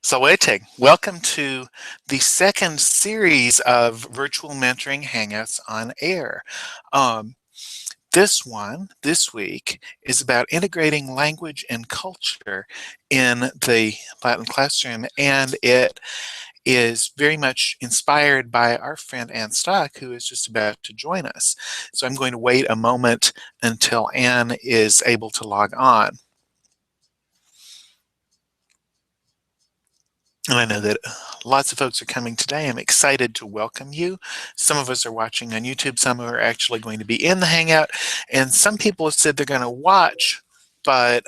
Sawete, welcome to the second series of virtual mentoring Hangouts on Air. Um, this one, this week, is about integrating language and culture in the Latin classroom, and it is very much inspired by our friend Ann Stock, who is just about to join us. So I'm going to wait a moment until Ann is able to log on. And I know that lots of folks are coming today. I'm excited to welcome you. Some of us are watching on YouTube. Some are actually going to be in the Hangout. And some people have said they're going to watch, but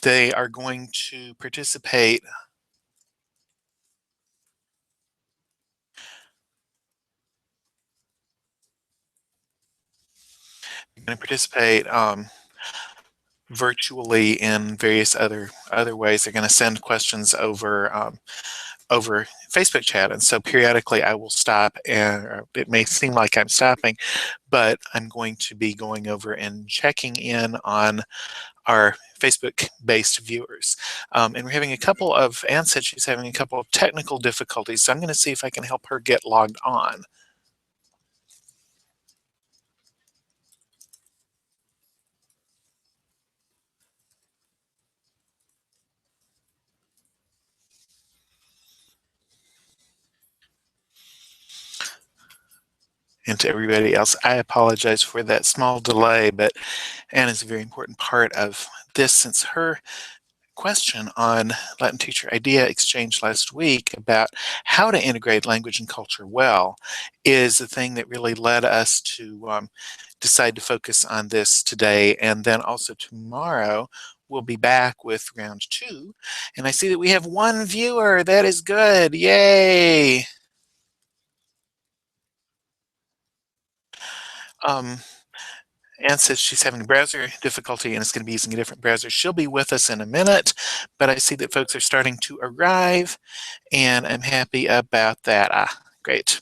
they are going to participate. Going to participate virtually in various other ways. They're going to send questions over Facebook chat. And so periodically I will stop, and it may seem like I'm stopping, but I'm going to be going over and checking in on our Facebook-based viewers. And we're having a couple of, Ann said she's having a couple of technical difficulties, so I'm going to see if I can help her get logged on. And to everybody else, I apologize for that small delay, but Ann is a very important part of this, since her question on Latin Teacher Idea Exchange last week about how to integrate language and culture well is the thing that really led us to decide to focus on this today. And then also tomorrow, we'll be back with round 2. And I see that we have 1 viewer. That is good. Yay! Um, Ann says she's having browser difficulty and is going to be using a different browser. She'll be with us in a minute, but I see that folks are starting to arrive, and I'm happy about that. Great.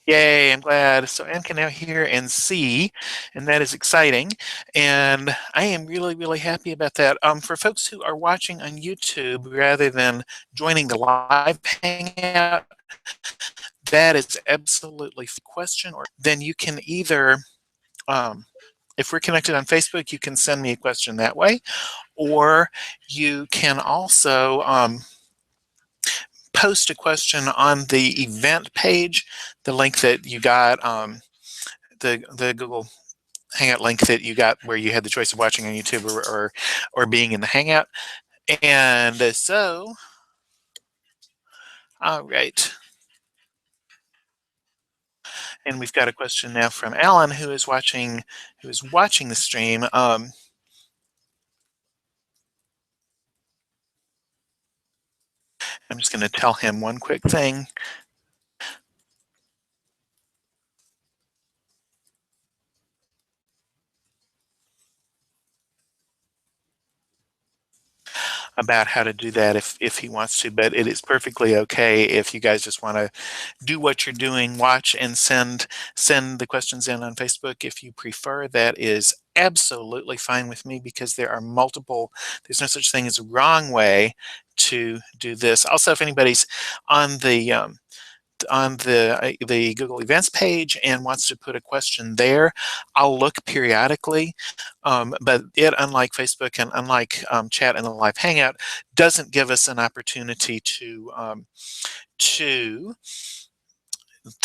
Yay, I'm glad. So Ann can now hear and see, and that is exciting. And I am really, really happy about that. For folks who are watching on YouTube rather than joining the live hangout, that is absolutely a question. Or then you can either, if we're connected on Facebook, you can send me a question that way, or you can also post a question on the event page, the link that you got, the Google Hangout link that you got where you had the choice of watching on YouTube or being in the Hangout. And so, all right. And we've got a question now from Alan, who is watching the stream. I'm just going to tell him one quick thing. About how to do that if he wants to, but it is perfectly okay if you guys just want to do what you're doing, watch and send the questions in on Facebook if you prefer. That is absolutely fine with me, because there are multiple, there's no such thing as a wrong way to do this. Also, if anybody's on the the Google Events page and wants to put a question there, I'll look periodically. But it, unlike Facebook and unlike chat in the live hangout, doesn't give us an opportunity to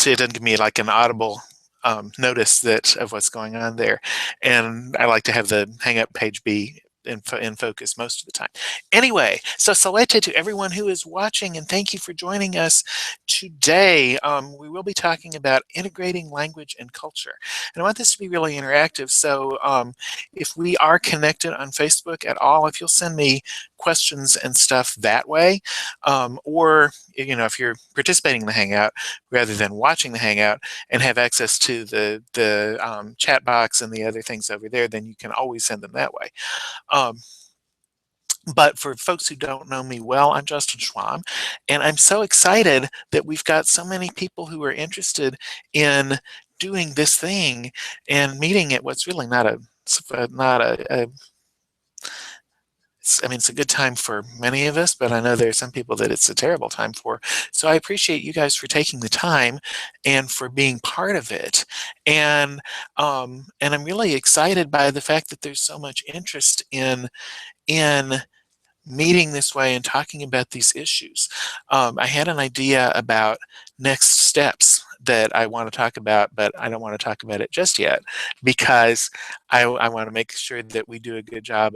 it doesn't give me like an audible notice that of what's going on there. And I like to have the hangout page be in focus most of the time. Anyway, so salete to everyone who is watching, and thank you for joining us today. We will be talking about integrating language and culture. And I want this to be really interactive. So if we are connected on Facebook at all, if you'll send me questions and stuff that way, or if you're participating in the Hangout rather than watching the Hangout and have access to the chat box and the other things over there, then you can always send them that way. Um, But for folks who don't know me well, I'm Justin Schwam, and I'm so excited that we've got so many people who are interested in doing this thing and meeting at what's really not a I mean, it's a good time for many of us, but I know there are some people that it's a terrible time for. So I appreciate you guys for taking the time and for being part of it. And I'm really excited by the fact that there's so much interest in meeting this way and talking about these issues. I had an idea about next steps that I want to talk about, but I don't want to talk about it just yet because I want to make sure that we do a good job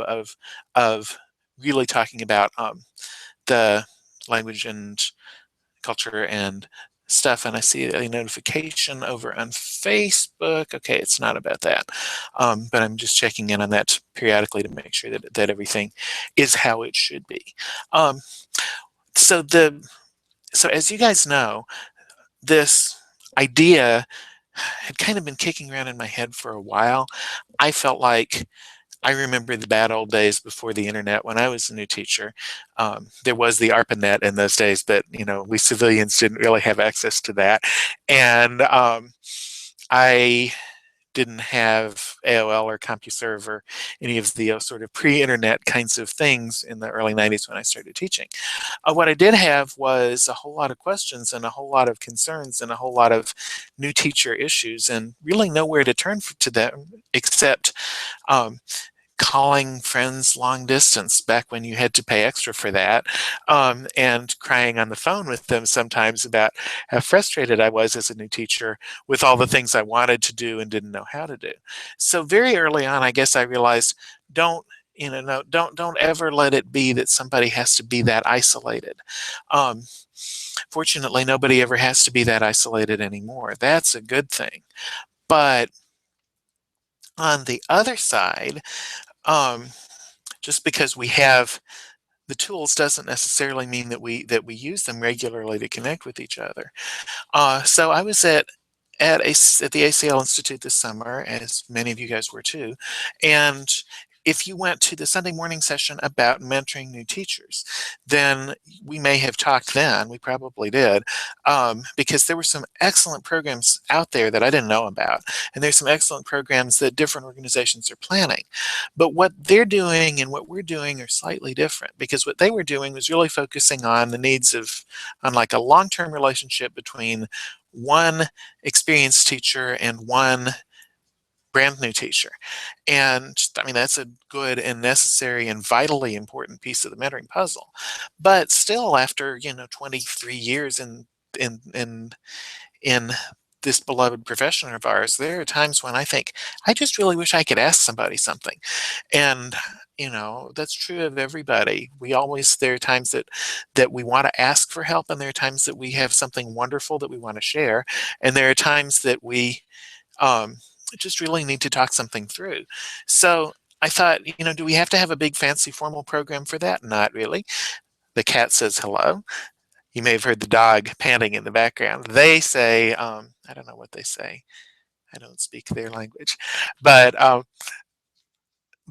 of really talking about the language and culture and stuff. And I see a notification over on Facebook. Okay, it's not about that, but I'm just checking in on that periodically to make sure that everything is how it should be. Um, so the so as you guys know, this idea had kind of been kicking around in my head for a while. I felt like I remember the bad old days before the internet when I was a new teacher. There was the ARPANET in those days, but we civilians didn't really have access to that. And I didn't have AOL or CompuServe or any of the sort of pre-internet kinds of things in the early 90s when I started teaching. What I did have was a whole lot of questions and a whole lot of concerns and a whole lot of new teacher issues, and really nowhere to turn to them except um, calling friends long distance back when you had to pay extra for that, and crying on the phone with them sometimes about how frustrated I was as a new teacher with all the things I wanted to do and didn't know how to do. So very early on, I guess I realized don't no, don't ever let it be that somebody has to be that isolated. Um, Fortunately, nobody ever has to be that isolated anymore. That's a good thing. But on the other side, um, just because we have the tools doesn't necessarily mean that we use them regularly to connect with each other. So I was at the ACL Institute this summer, as many of you guys were too, and if you went to the Sunday morning session about mentoring new teachers, then we may have talked then, we probably did, because there were some excellent programs out there that I didn't know about, and there's some excellent programs that different organizations are planning. But what they're doing and what we're doing are slightly different, because what they were doing was really focusing on the needs on like a long-term relationship between one experienced teacher and one brand new teacher. And I mean, that's a good and necessary and vitally important piece of the mentoring puzzle. But still, after 23 years in in this beloved profession of ours, there are times when I think I just really wish I could ask somebody something. And that's true of everybody. There are times that we want to ask for help, and there are times that we have something wonderful that we want to share, and there are times that we um, just really need to talk something through. So I thought, do we have to have a big fancy formal program for that? Not really. The cat says hello. You may have heard the dog panting in the background. They say, I don't know what they say. I don't speak their language, but um,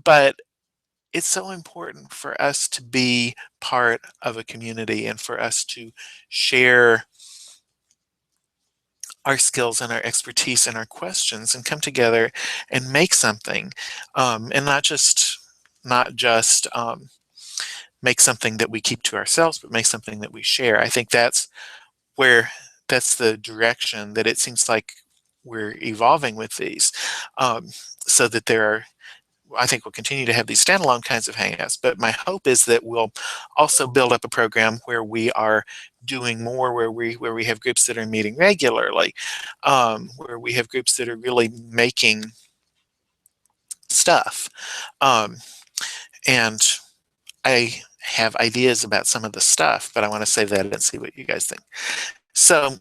but it's so important for us to be part of a community and for us to share our skills and our expertise and our questions and come together and make something, and not just make something that we keep to ourselves, but make something that we share. I think where that's the direction that it seems like we're evolving with these, so that I think we'll continue to have these standalone kinds of hangouts, but my hope is that we'll also build up a program where we are doing more, where we have groups that are meeting regularly, where we have groups that are really making stuff. Um, and I have ideas about some of the stuff, but I want to save that and see what you guys think. So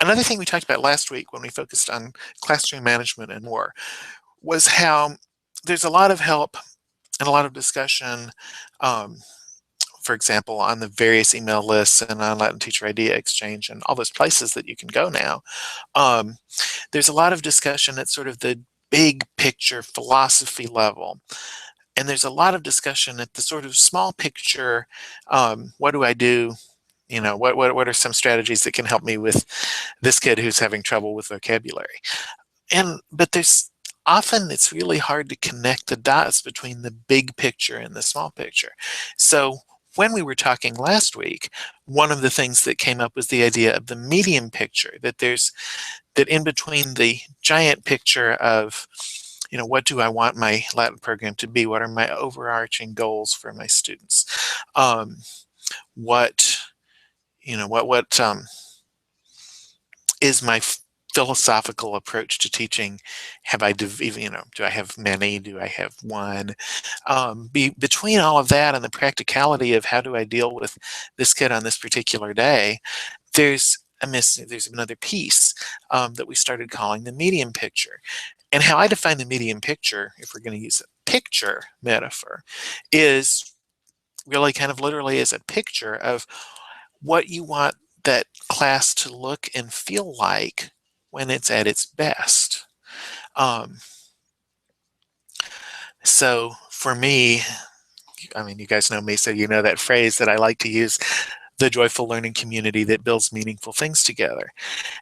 another thing we talked about last week when we focused on classroom management and more was how there's a lot of help and a lot of discussion, um, for example, on the various email lists and on Latin Teacher Idea Exchange and all those places that you can go now. There's a lot of discussion at sort of the big picture philosophy level And there's a lot of discussion at the sort of small picture, what do I do? What are some strategies that can help me with this kid who's having trouble with vocabulary? But there's often it's really hard to connect the dots between the big picture and the small picture. So when we were talking last week, one of the things that came up was the idea of the medium picture, that in between the giant picture of, what do I want my Latin program to be? What are my overarching goals for my students? Um, what, what is my philosophical approach to teaching? Have I, do I have many? Do I have one? Between all of that and the practicality of how do I deal with this kid on this particular day, there's another piece that we started calling the medium picture. And how I define the medium picture, if we're going to use a picture metaphor, is really kind of literally as a picture of what you want that class to look and feel like when it's at its best. Um, so for me, I mean, you guys know me, so you know that phrase that I like to use, the joyful learning community that builds meaningful things together.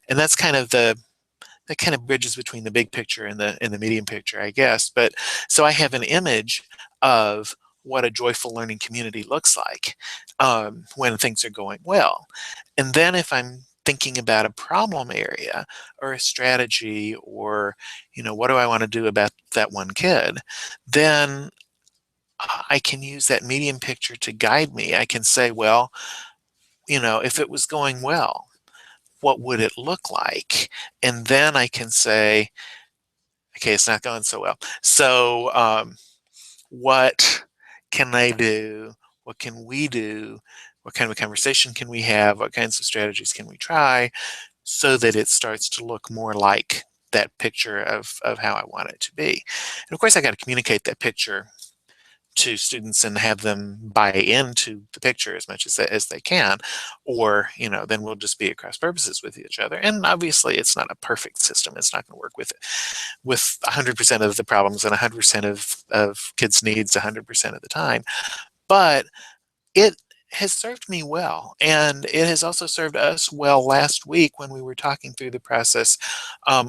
And that's kind of that kind of bridges between the big picture and the medium picture, I guess. But so I have an image of what a joyful learning community looks like when things are going well. And then if I'm thinking about a problem area or a strategy or, what do I want to do about that one kid, then I can use that medium picture to guide me. I can say, well, if it was going well, what would it look like? And then I can say, okay, it's not going so well. So, what can I do? What can we do? What kind of a conversation can we have? What kinds of strategies can we try so that it starts to look more like that picture of how I want it to be? And of course, I got to communicate that picture to students and have them buy into the picture as much as they can, or then we'll just be at cross purposes with each other. And obviously it's not a perfect system. It's not going to work with 100% of the problems and 100% of kids needs 100% of the time, but it has served me well, and it has also served us well last week when we were talking through the process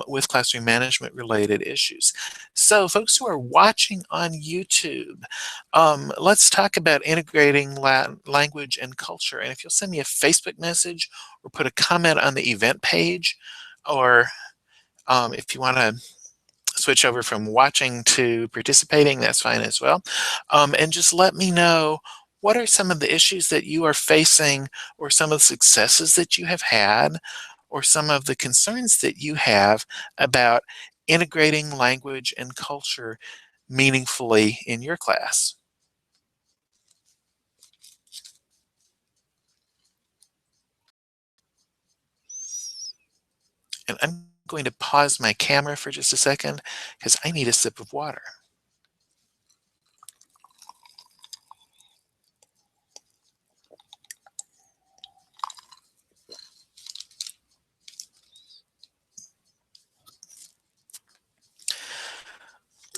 with classroom management related issues. So folks who are watching on YouTube, let's talk about integrating language and culture. And if you'll send me a Facebook message or put a comment on the event page, or if you want to switch over from watching to participating, that's fine as well. And just let me know, what are some of the issues that you are facing, or some of the successes that you have had, or some of the concerns that you have about integrating language and culture meaningfully in your class. And I'm going to pause my camera for just a second because I need a sip of water.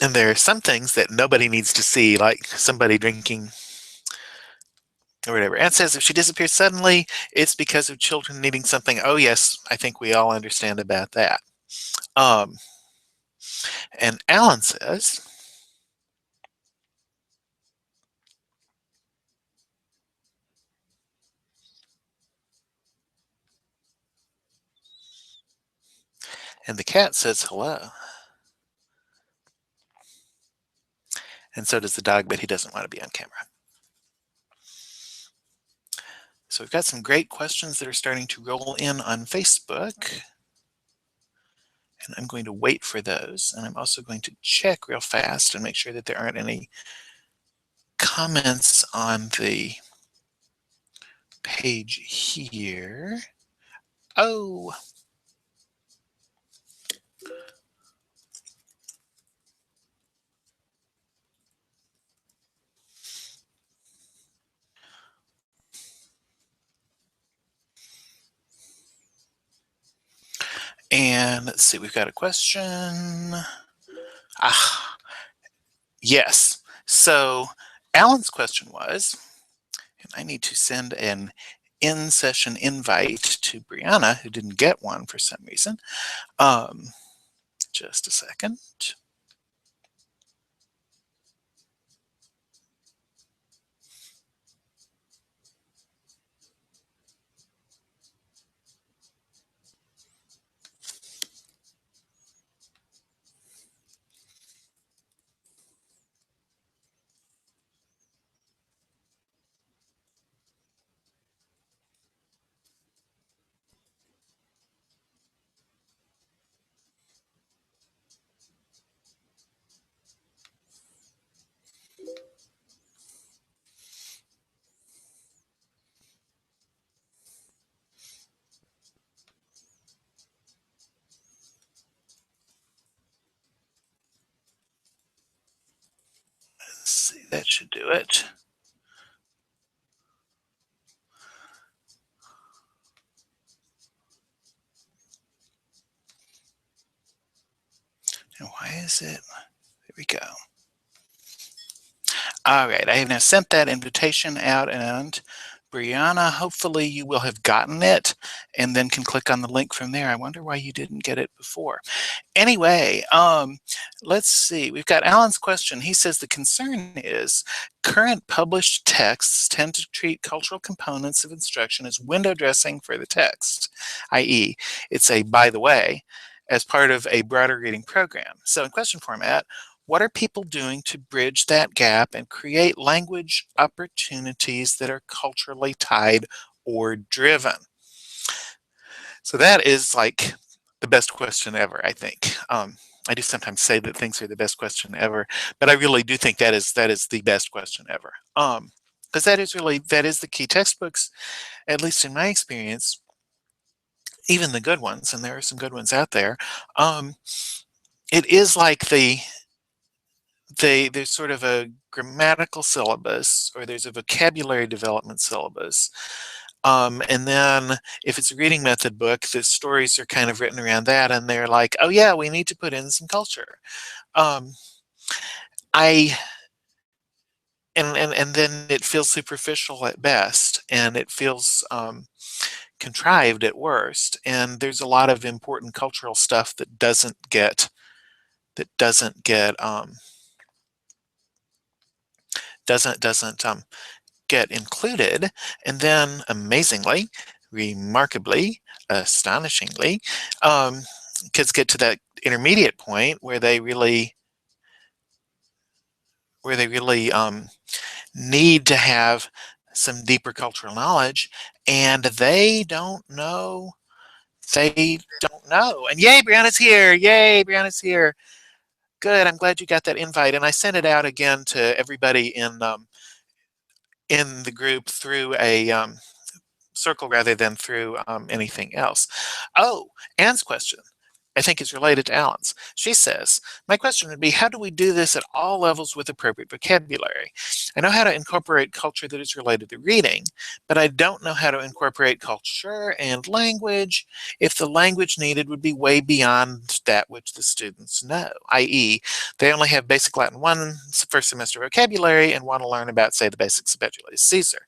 And there are some things that nobody needs to see, like somebody drinking or whatever. Anne says if she disappears suddenly, it's because of children needing something. Oh, yes, I think we all understand about that. Um, and Alan says, and the cat says hello. And so does the dog, but he doesn't want to be on camera. So we've got some great questions that are starting to roll in on Facebook. And I'm going to wait for those. And I'm also going to check real fast and make sure that there aren't any comments on the page here. Oh, and let's see, we've got a question. Ah, yes. So Alan's question was, and I need to send an in-session invite to Brianna, who didn't get one for some reason. Just a second. Let's see, that should do it. Now, why is it? There we go. All right, I have now sent that invitation out, and Brianna, hopefully you will have gotten it and then can click on the link from there. I wonder why you didn't get it before. Anyway, let's see. We've got Alan's question. He says the concern is current published texts tend to treat cultural components of instruction as window dressing for the text, i.e., it's a by the way, as part of a broader reading program. So in question format, what are people doing to bridge that gap and create language opportunities that are culturally tied or driven? So that is like the best question ever, I think. I do sometimes say that things are the best question ever, but I really do think that is the best question ever. Because that is the key. Textbooks, at least in my experience, even the good ones, and there are some good ones out there, it is like there's sort of a grammatical syllabus or there's a vocabulary development syllabus. And then if it's a reading method book, the stories are kind of written around that, and they're like, oh yeah, we need to put in some culture. Um, I and then it feels superficial at best, and it feels contrived at worst. And there's a lot of important cultural stuff that doesn't get included. And then amazingly, remarkably, astonishingly, kids get to that intermediate point where they really need to have some deeper cultural knowledge, and they don't know. They don't know. And yay, Brianna's here. Yay, Brianna's here. Good. I'm glad you got that invite. And I sent it out again to everybody in the group through a circle rather than through anything else. Oh, Anne's question, I think, is related to Alan's. She says, my question would be, how do we do this at all levels with appropriate vocabulary? I know how to incorporate culture that is related to reading, but I don't know how to incorporate culture and language if the language needed would be way beyond that which the students know, i.e., they only have basic Latin 1 first semester vocabulary and want to learn about, say, the basics of Julius Caesar.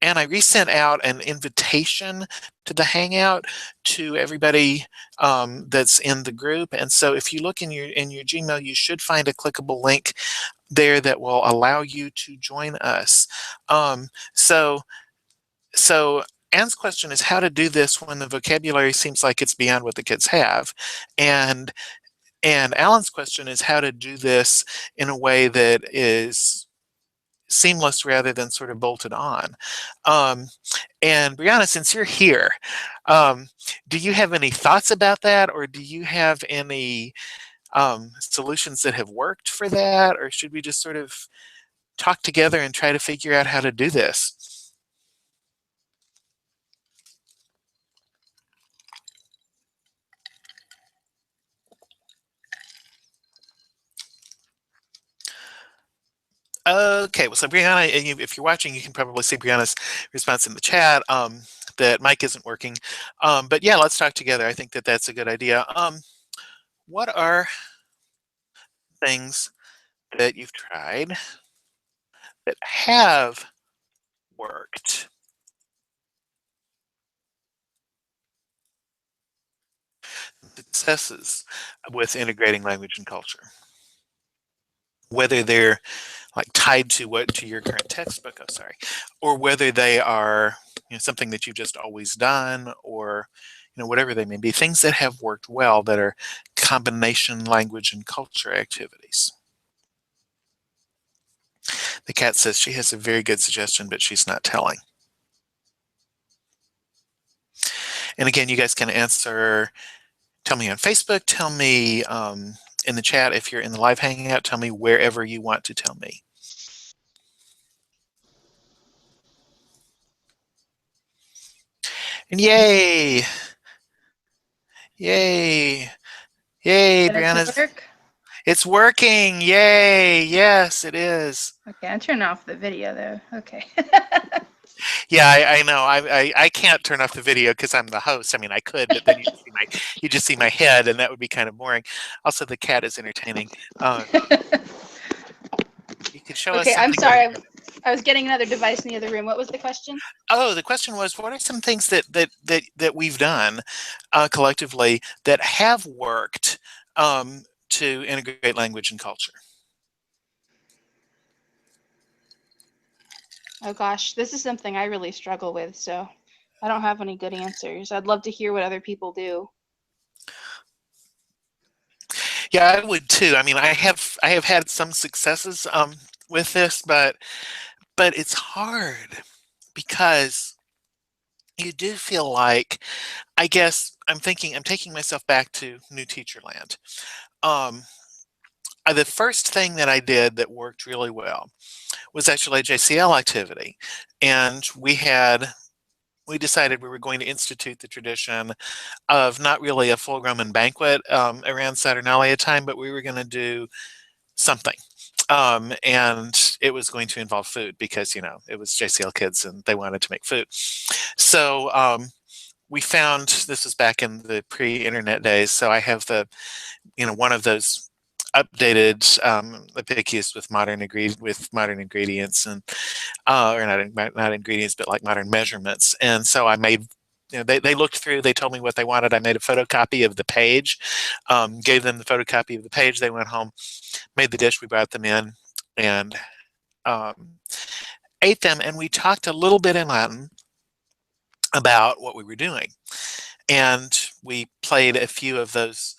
And I resent out an invitation to the Hangout to everybody that's in the group. And so if you look in your Gmail, you should find a clickable link there that will allow you to join us. So Anne's question is how to do this when the vocabulary seems like it's beyond what the kids have. And Alan's question is how to do this in a way that is seamless rather than sort of bolted on. And Brianna, since you're here, do you have any thoughts about that, or do you have any solutions that have worked for that, or should we just sort of talk together and try to figure out how to do this? Okay, well, so Brianna, if you're watching, you can probably see Brianna's response in the chat that mic isn't working. But yeah, let's talk together. I think that that's a good idea. What are things that you've tried that have worked? Successes with integrating language and culture, whether they're like tied to what to your current textbook, oh sorry, or whether they are, something that you've just always done, or whatever they may be, things that have worked well that are combination language and culture activities. The cat says she has a very good suggestion, but she's not telling. And again, you guys can answer. Tell me on Facebook. Tell me in the chat if you're in the live hangout. Tell me wherever you want to tell me. And yay! Yay! Yay, Did it Brianna's. work? It's working. Yay! Yes, it is. Okay, I'm turning off the video though. Okay. Yeah, I know. I can't turn off the video because I'm the host. I mean, I could, but then you just see my head, and that would be kind of boring. Also, the cat is entertaining. You could show us Okay, I'm something that. sorry. I was getting another device in the other room. What was the question? Oh, the question was, what are some things that we've done collectively that have worked to integrate language and culture? Oh gosh, this is something I really struggle with, so I don't have any good answers. I'd love to hear what other people do. Yeah, I would too. I mean, I have had some successes with this, but it's hard because you do feel like, I guess I'm taking myself back to New Teacher Land. Um, the first thing that I did that worked really well was actually a JCL activity, and we decided we were going to institute the tradition of not really a full Roman banquet around Saturnalia time, but we were going to do something. And it was going to involve food because, it was JCL kids and they wanted to make food. So we found, this was back in the pre-internet days, so I have one of those updated epicus with modern ingredients and or not ingredients, but like modern measurements. And so I made, they looked through, they told me what they wanted. I made a photocopy of the page, gave them the photocopy of the page. They went home, made the dish, we brought them in, and um, ate them. And we talked a little bit in Latin about what we were doing. And we played a few of those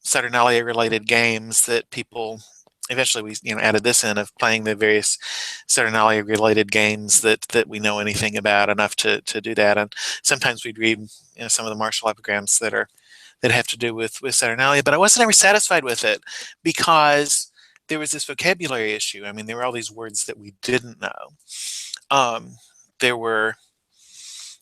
Saturnalia related games that people eventually we added this in of playing the various Saturnalia related games that we know anything about enough to do that. And sometimes we'd read some of the martial epigrams that have to do with Saturnalia, but I wasn't ever satisfied with it because there was this vocabulary issue. I mean, there were all these words that we didn't know. There were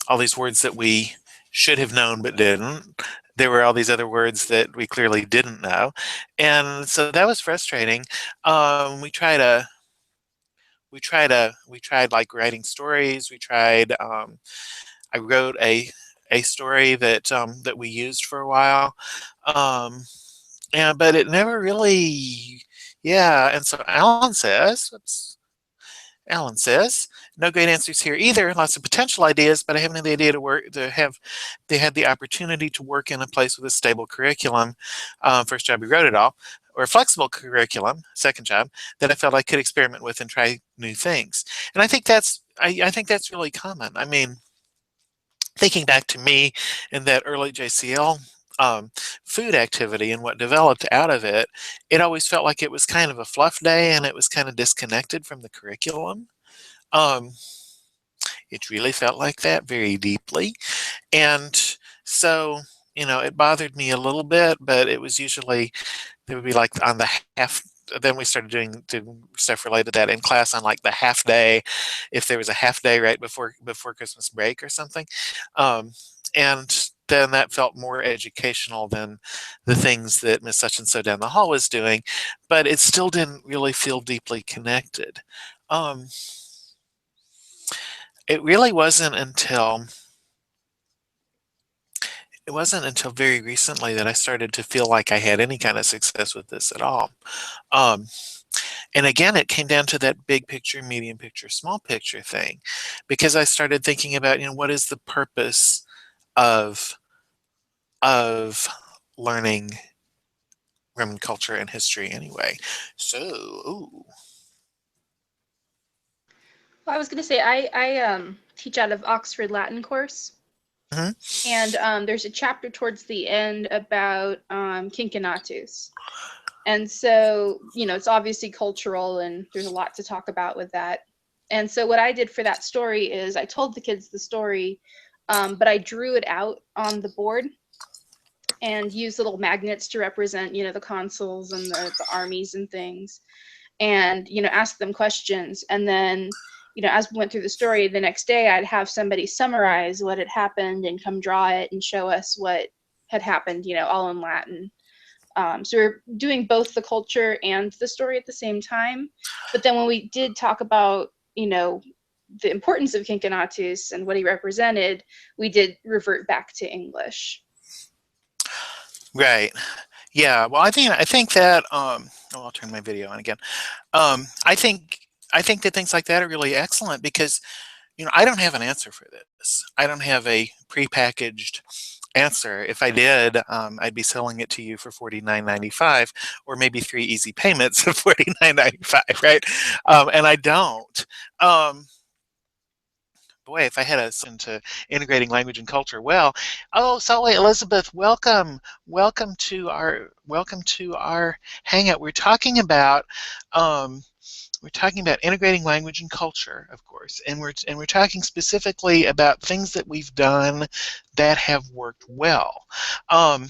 all these words that we should have known but didn't. There were all these other words that we clearly didn't know, and so that was frustrating. We tried like writing stories. We tried. I wrote a story that we used for a while, um, and but it never really. Yeah, and so Alan says, "Oops." Alan says, no great answers here either. Lots of potential ideas, but I haven't had the idea they had the opportunity to work in a place with a stable curriculum. First job, we wrote it all, or a flexible curriculum, second job, that I felt I could experiment with and try new things. And I think that's really common. I mean, thinking back to me in that early JCL food activity and what developed out of it, it always felt like it was kind of a fluff day and it was kind of disconnected from the curriculum. Um, it really felt like that very deeply. And so, it bothered me a little bit, but it was usually, there would be like on the half, then we started doing stuff related to that in class on like the half day, if there was a half day right before Christmas break or something. And then that felt more educational than the things that Miss Such and So down the hall was doing, but it still didn't really feel deeply connected. Um, it really wasn't until it wasn't until very recently that I started to feel like I had any kind of success with this at all. Um, and again, it came down to that big picture, medium picture, small picture thing, because I started thinking about, what is the purpose of of learning Roman culture and history anyway? So, ooh. Well, I was going to say I teach out of Oxford Latin course, Mhm. and there's a chapter towards the end about Cincinnatus. And so, it's obviously cultural and there's a lot to talk about with that. And so, what I did for that story is I told the kids the story, but I drew it out on the board and used little magnets to represent, the consuls and the armies and things, and, asked them questions. And then, as we went through the story, the next day I'd have somebody summarize what had happened and come draw it and show us what had happened, all in Latin. So we're doing both the culture and the story at the same time. But then when we did talk about, the importance of Cincinnatus and what he represented, we did revert back to English. Right. Yeah. Well, I think that oh, I'll turn my video on again. I think that things like that are really excellent because I don't have an answer for this. I don't have a prepackaged answer. If I did, I'd be selling it to you for $49.95, or maybe three easy payments of $49.95, right? And I don't. Um, Boy, if I had a solution to integrating language and culture, well, oh, Salwe Elizabeth, welcome to our hangout. Um, we're talking about integrating language and culture, of course, and we're talking specifically about things that we've done that have worked well. Um,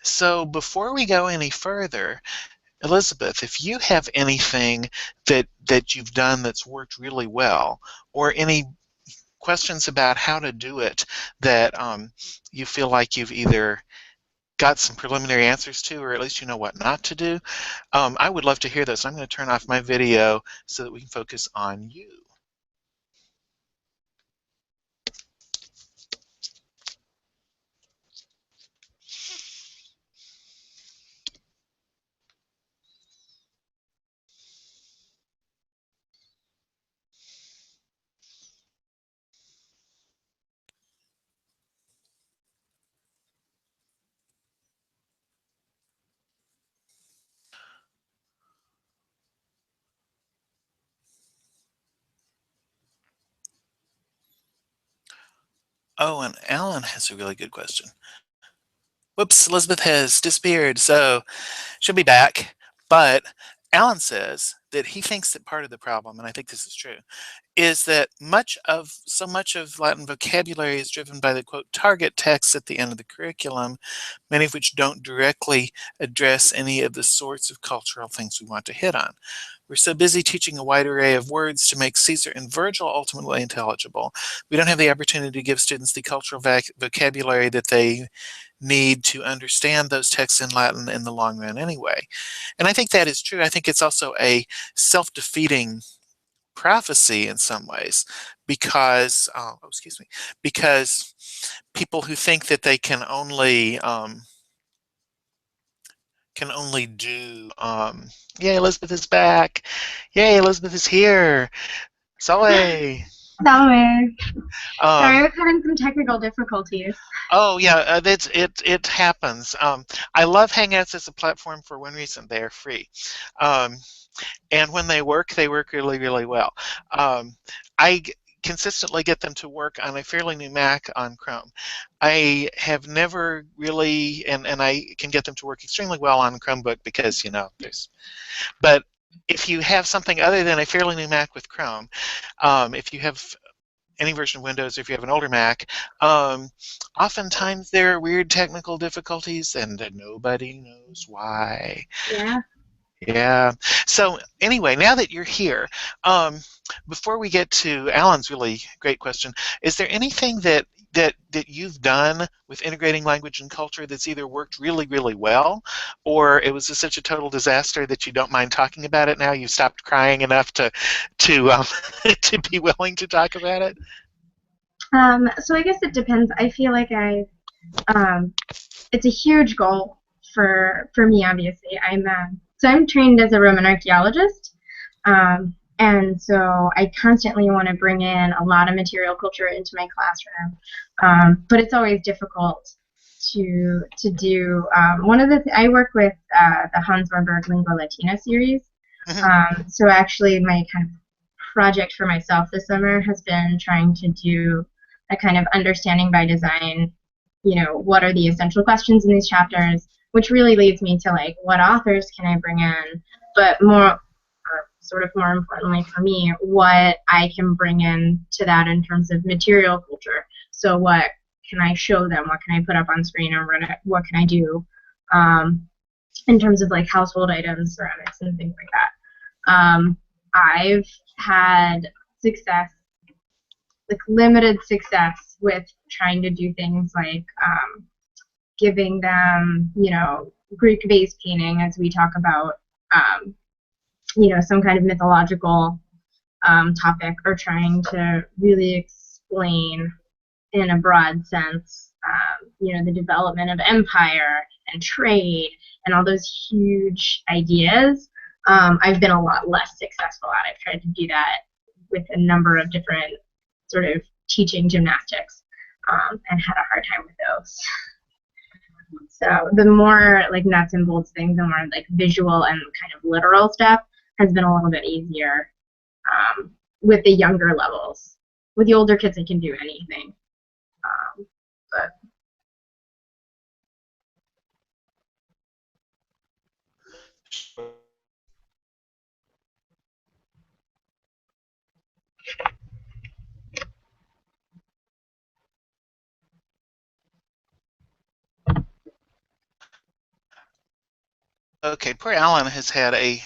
so before we go any further, Elizabeth, if you have anything that you've done that's worked really well, or any questions about how to do it that you feel like you've either got some preliminary answers to, or at least you know what not to do, I would love to hear those. I'm going to turn off my video so that we can focus on you. Oh, and Alan has a really good question. Whoops, Elizabeth has disappeared, so she'll be back. But Alan says that he thinks that part of the problem, and I think this is true, is that so much of Latin vocabulary is driven by the quote target texts at the end of the curriculum, many of which don't directly address any of the sorts of cultural things we want to hit on. We're so busy teaching a wide array of words to make Caesar and Virgil ultimately intelligible. We don't have the opportunity to give students the cultural vocabulary that they need to understand those texts in Latin in the long run anyway. And I think that is true. I think it's also a self-defeating prophecy in some ways because, excuse me, because people who think that they can only do, yay, Elizabeth is back. Yay, Elizabeth is here. Zoe. Sorry. Um, Sorry, we're having some technical difficulties. oh yeah, it happens. I love Hangouts as a platform for one reason: they are free, and when they work really, really well. I consistently get them to work on a fairly new Mac on Chrome. I have never really, and I can get them to work extremely well on Chromebook because there's. But if you have something other than a fairly new Mac with Chrome, if you have any version of Windows, or if you have an older Mac, oftentimes there are weird technical difficulties, and nobody knows why. Yeah. Yeah. So anyway, now that you're here, before we get to Alan's really great question, is there anything that you've done with integrating language and culture that's either worked really, really well, or it was just such a total disaster that you don't mind talking about it now? You stopped crying enough to to be willing to talk about it? So I guess it depends. I feel like I it's a huge goal for me. Obviously, I'm trained as a Roman archaeologist, and so I constantly want to bring in a lot of material culture into my classroom, but it's always difficult to do. One of the I work with the Hans Warburg Lingua Latina series, so actually my kind of project for myself this summer has been trying to do a kind of understanding by design, what are the essential questions in these chapters, which really leads me to like what authors can I bring in, but more, or sort of more importantly for me, what I can bring in to that in terms of material culture. So what can I show them? What can I put up on screen, or what can I do in terms of like household items, ceramics, and things like that. I've had success, like limited success, with trying to do things like giving them, Greek vase painting, as we talk about, some kind of mythological topic, or trying to really explain in a broad sense, the development of empire and trade and all those huge ideas. I've been a lot less successful at. I've tried to do that with a number of different sort of teaching gymnastics, and had a hard time with those. So the more like nuts and bolts things, the more like visual and kind of literal stuff has been a little bit easier with the younger levels. With the older kids, I can do anything. But Okay, poor Alan has had a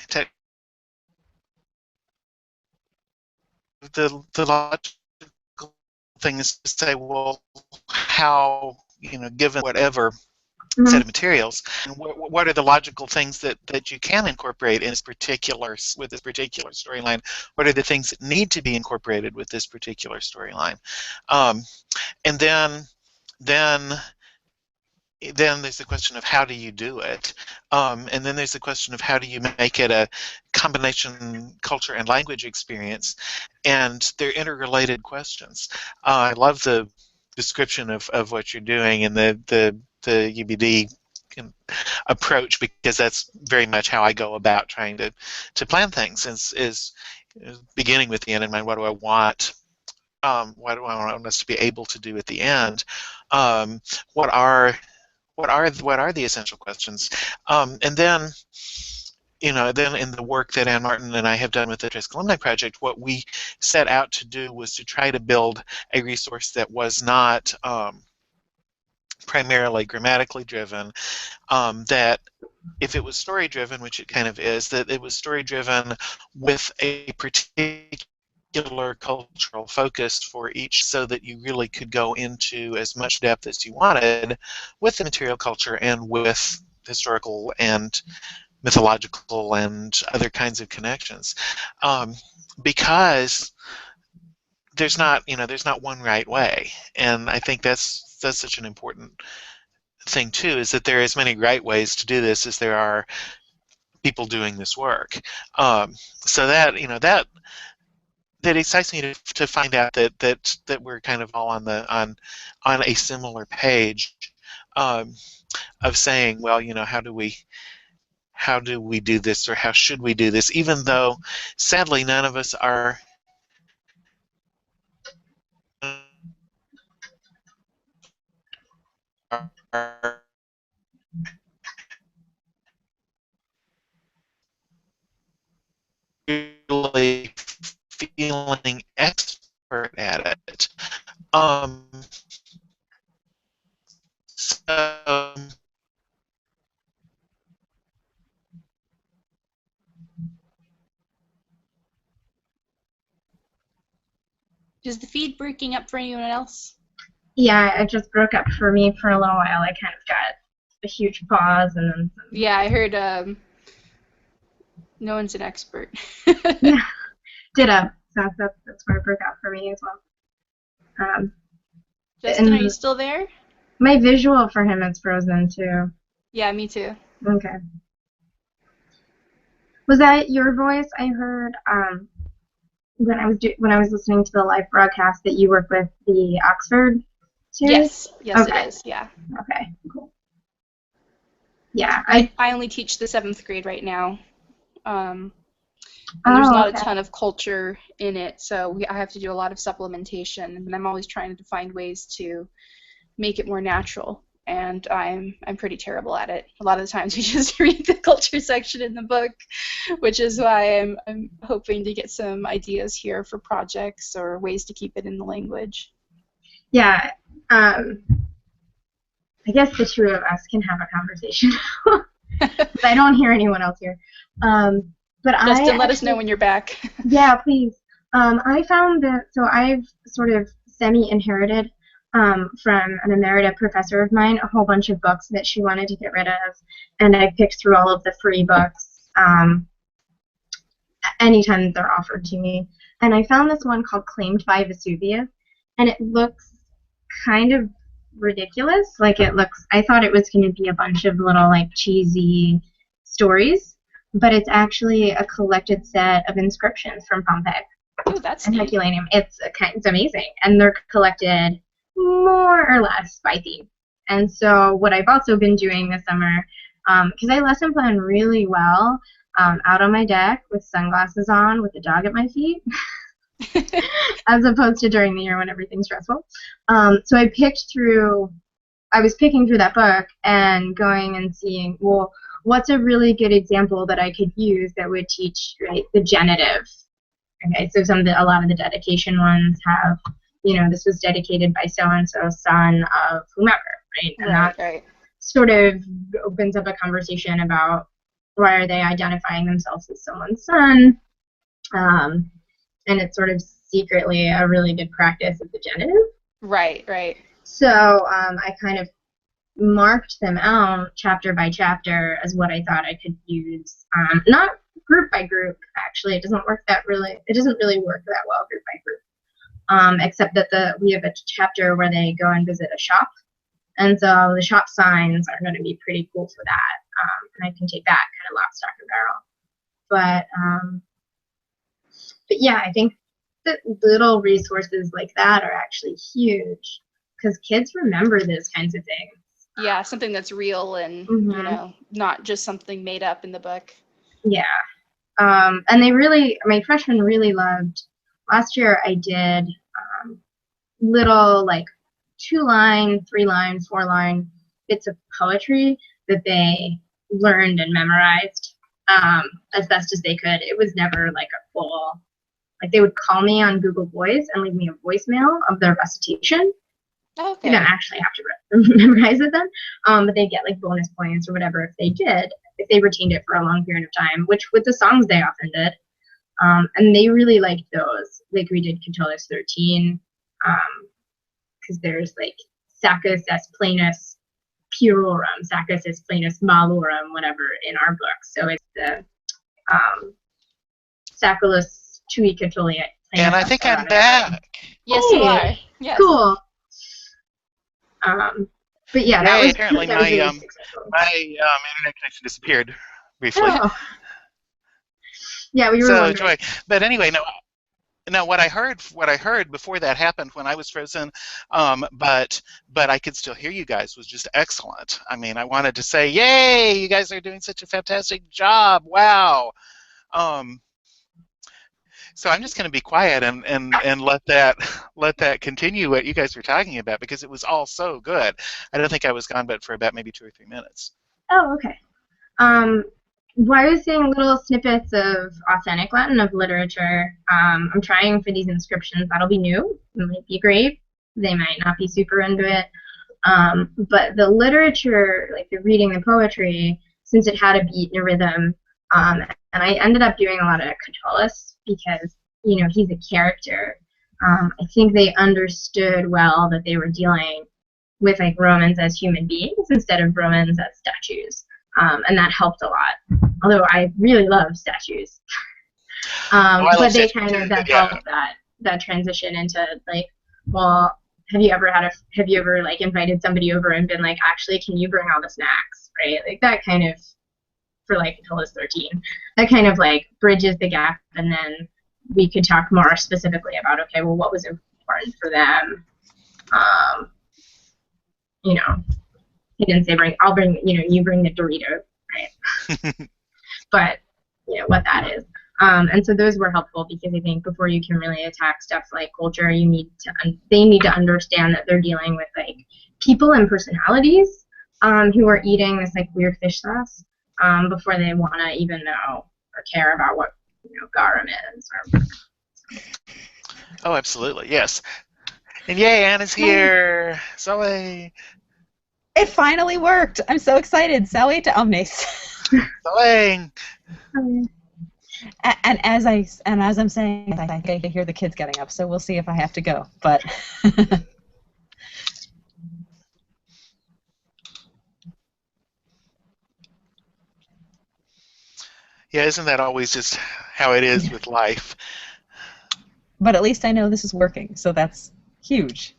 the logical thing is to say, well, how, given whatever set of materials, and what are the logical things that you can incorporate in this particular storyline? What are the things that need to be incorporated with this particular storyline? And then there's the question of how do you do it, and then there's the question of how do you make it a combination culture and language experience, and they're interrelated questions. I love the description of what you're doing and the UBD approach, because that's very much how I go about trying to plan things, is beginning with the end in mind. What do I want? What do I want us to be able to do at the end? What are the essential questions? And then, then in the work that Ann Martin and I have done with the Trace Alumni Project, what we set out to do was to try to build a resource that was not primarily grammatically driven, that if it was story driven, which it kind of is, that it was story driven with a particular cultural focus for each, so that you really could go into as much depth as you wanted with the material culture and with historical and mythological and other kinds of connections, because there's not one right way. And I think that's such an important thing too, is that there are as many right ways to do this as there are people doing this work. So that that excites me to find out that we're kind of all on a similar page, of saying, well, how do we do this, or how should we do this, even though sadly none of us are really feeling expert at it. So Is the feed breaking up for anyone else? yeah, it just broke up for me for a little while. I kind of got a huge pause, and then some. Yeah, I heard no one's an expert. Yeah, ditto. So that's where it broke out for me as well. Justin, are you still there? My visual for him is Frozen too. Yeah, me too. Okay. Was that your voice? I heard when I was listening to the live broadcast that you work with the Oxford series. Yes, Okay. it is. Yeah. Okay. Cool. Yeah. I only teach the 7th grade right now. And there's Oh, not a okay. ton of culture in it, so I have to do a lot of supplementation, and I'm always trying to find ways to make it more natural. And I'm pretty terrible at it. A lot of the times we just read the culture section in the book, which is why I'm hoping to get some ideas here for projects or ways to keep it in the language. Yeah. I guess the two of us can have a conversation. I don't hear anyone else here. But Dustin, let us know when you're back. Yeah, please. I found that, so I've sort of semi-inherited from an emerita professor of mine a whole bunch of books that she wanted to get rid of, and I picked through all of the free books anytime they're offered to me. And I found this one called Claimed by Vesuvius, and it looks kind of ridiculous. Like I thought it was going to be a bunch of little like cheesy stories, but it's actually a collected set of inscriptions from Pompeii Oh, that's and neat. Herculaneum. It's amazing, and they're collected more or less by theme. And so what I've also been doing this summer, because I lesson plan really well out on my deck with sunglasses on, with the dog at my feet, as opposed to during the year when everything's stressful. So I was picking through that book and going and seeing, well, what's a really good example that I could use that would teach, right, the genitive. Okay, so a lot of the dedication ones have, this was dedicated by so-and-so, son of whomever, right? And Right. sort of opens up a conversation about why are they identifying themselves as someone's son, and it's sort of secretly a really good practice of the genitive. Right. So I kind of marked them out chapter by chapter as what I thought I could use. Not group by group, actually. It doesn't really work that well group by group. Except that we have a chapter where they go and visit a shop. And so the shop signs are going to be pretty cool for that. And I can take that kind of lock, stock, and barrel. But yeah, I think that little resources like that are actually huge because kids remember those kinds of things. Yeah, something that's real and, not just something made up in the book. Yeah. And my freshmen really loved, last year I did little like 2-line, 3-line, 4-line bits of poetry that they learned and memorized as best as they could. It was never like a full, like they would call me on Google Voice and leave me a voicemail of their recitation. Okay. You don't actually have to memorize it then, but they get like bonus points or whatever if they retained it for a long period of time, which with the songs they often did. And they really liked those. Like we did Catullus 13, because there's like Saccus est plenus purorum, Saccus est plenus malorum, whatever in our book. So it's the Sacculus tui Catulli. And I think I'm back. Yes, you are. Yes. Cool. But yeah, that was apparently that my was really successful. internet connection disappeared briefly. Oh. Yeah, we were so wondering. joy. But anyway, now what I heard before that happened when I was frozen, but I could still hear you guys was just excellent. I mean, I wanted to say, yay, you guys are doing such a fantastic job. Wow. So I'm just going to be quiet and let that continue what you guys were talking about because it was all so good. I don't think I was gone but for about maybe 2 or 3 minutes. Oh, okay. Well, I was saying little snippets of authentic Latin, of literature. I'm trying for these inscriptions. That'll be new. It might be great. They might not be super into it. But the literature, like the reading the poetry, since it had a beat and a rhythm, and I ended up doing a lot of Catullus because, he's a character. I think they understood well that they were dealing with like Romans as human beings instead of Romans as statues. And that helped a lot. Although I really love statues. But they kind of helped that transition into like, well, have you ever like invited somebody over and been like, actually, can you bring all the snacks, right? Like that kind of, for like until I was 13, that kind of like bridges the gap, and then we could talk more specifically about, okay, well, what was important for them. You know, he didn't say I'll bring, you bring the Dorito, right? But what that is. And so those were helpful, because I think before you can really attack stuff like culture, they need to understand that they're dealing with like people and personalities who are eating this like weird fish sauce before they want to even know or care about what garum is. Oh, absolutely, yes. And yay, Anna's here. Zoe. It finally worked. I'm so excited. Zoe to Omnis. Zoe. And as I'm saying, I think I hear the kids getting up, so we'll see if I have to go. But Yeah, isn't that always just how it is with life? But at least I know this is working, so that's huge.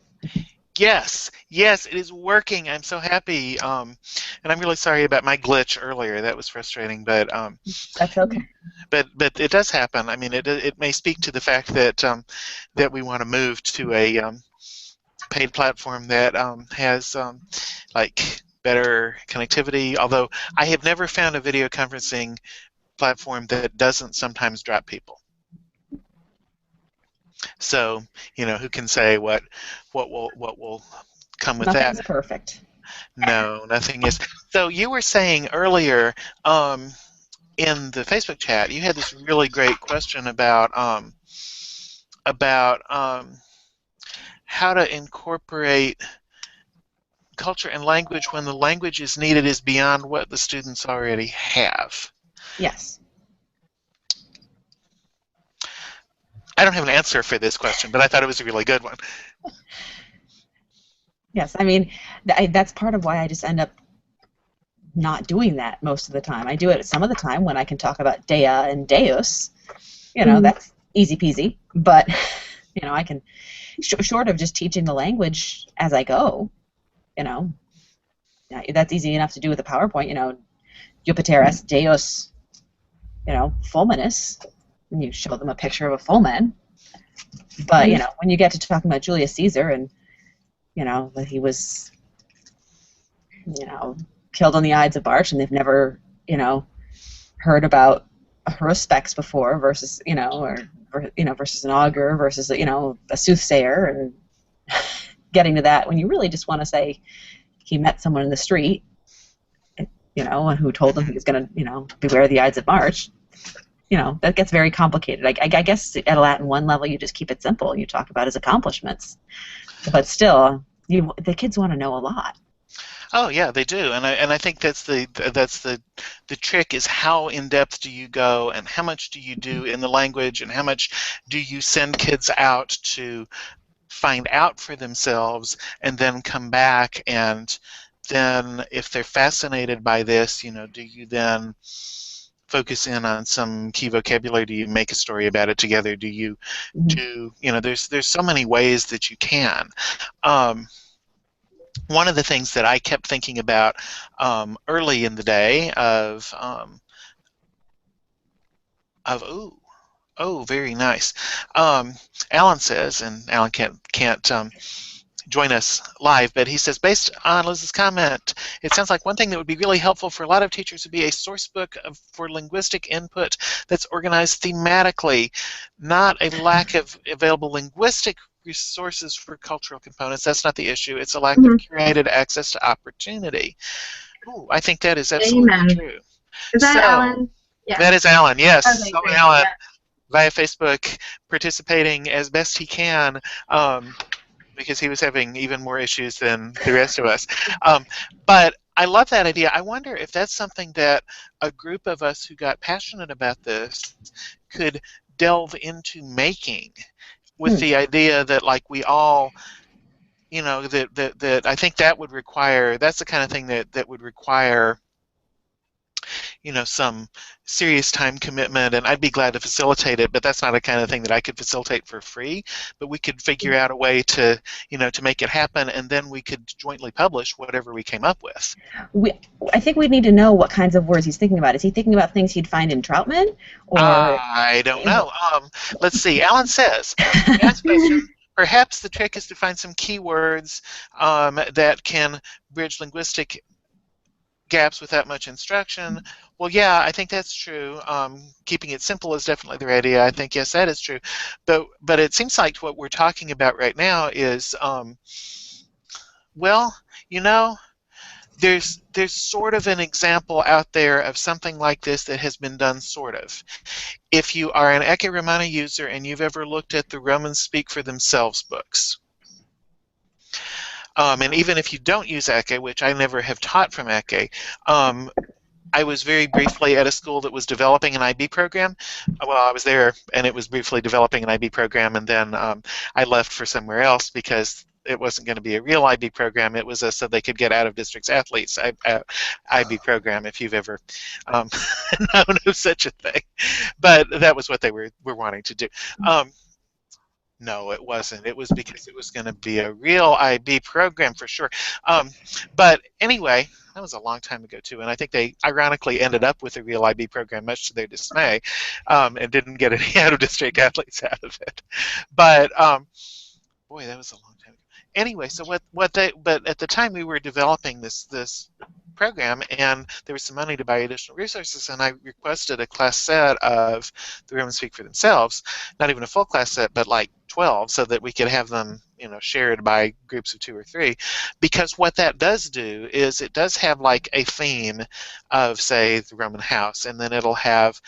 Yes, it is working. I'm so happy. And I'm really sorry about my glitch earlier. That was frustrating, but That's okay. But it does happen. I mean, it may speak to the fact that that we want to move to a paid platform that has like better connectivity. Although I have never found a video conferencing platform that doesn't sometimes drop people. So who can say what will come with Nothing's that? perfect. No, nothing is. So you were saying earlier in the Facebook chat, you had this really great question about how to incorporate culture and language when the language is needed is beyond what the students already have. Yes. I don't have an answer for this question, but I thought it was a really good one. Yes, I mean, that's part of why I just end up not doing that most of the time. I do it some of the time when I can talk about Dea and Deus. That's easy peasy. But, I can, short of just teaching the language as I go, that's easy enough to do with a PowerPoint, Jupiteras Deus, fulminus. And you show them a picture of a fulmen. But, when you get to talking about Julius Caesar and, that he was, killed on the Ides of March and they've never, heard about a Haruspex before versus, versus an augur versus, a soothsayer, and getting to that when you really just want to say he met someone in the street, and who told him he was going to, beware the Ides of March. That gets very complicated. I guess at a Latin 1 level, you just keep it simple. You talk about his accomplishments. But still, the kids want to know a lot. Oh yeah, they do, and I think that's the trick is how in depth do you go, and how much do you do in the language, and how much do you send kids out to find out for themselves, and then come back, and then if they're fascinated by this, do you then focus in on some key vocabulary? Do you make a story about it together? Do you do there's so many ways that you can. One of the things that I kept thinking about early in the day of very nice. Alan says, and Alan can't join us live, but he says, based on Liz's comment, it sounds like one thing that would be really helpful for a lot of teachers would be a source book for linguistic input that's organized thematically, not a lack of available linguistic resources for cultural components. That's not the issue. It's a lack of curated access to opportunity. Ooh, I think that is absolutely true. Is that Alan? Yeah. That is Alan, yes. Okay, so great. Alan, Yeah. via Facebook, participating as best he can, because he was having even more issues than the rest of us. But I love that idea. I wonder if that's something that a group of us who got passionate about this could delve into making, with the idea that, like, we all, that I think that would require, that's the kind of thing that would require, some serious time commitment, and I'd be glad to facilitate it, but that's not a kind of thing that I could facilitate for free. But we could figure out a way to, to make it happen, and then we could jointly publish whatever we came up with. I think we need to know what kinds of words he's thinking about. Is he thinking about things he'd find in Troutman, or I don't know. Let's see. Alan says, perhaps the trick is to find some keywords that can bridge linguistic gaps without much instruction. Well, yeah, I think that's true. Keeping it simple is definitely the right idea. I think, yes, that is true. But it seems like what we're talking about right now is, well, there's sort of an example out there of something like this that has been done sort of. If you are an Ecce Romana user and you've ever looked at the Romans Speak for Themselves books, and even if you don't use Ecce, which I never have taught from Ecce, I was very briefly at a school that was developing an IB program. Well, I was there, and it was briefly developing an IB program, and then I left for somewhere else because it wasn't going to be a real IB program. It was so they could get out of districts athletes IB program, if you've ever known of such a thing. But that was what they were wanting to do. No, it wasn't. It was because it was going to be a real IB program for sure. But anyway, that was a long time ago too, and I think they ironically ended up with a real IB program, much to their dismay, and didn't get any out-of-district athletes out of it. But boy, that was a long time ago. Anyway, so but at the time we were developing this program, and there was some money to buy additional resources, and I requested a class set of the Romans Speak for Themselves, not even a full class set, but like 12, so that we could have them, shared by groups of 2 or 3, because what that does do is it does have like a theme of, say, the Roman house, and then it'll have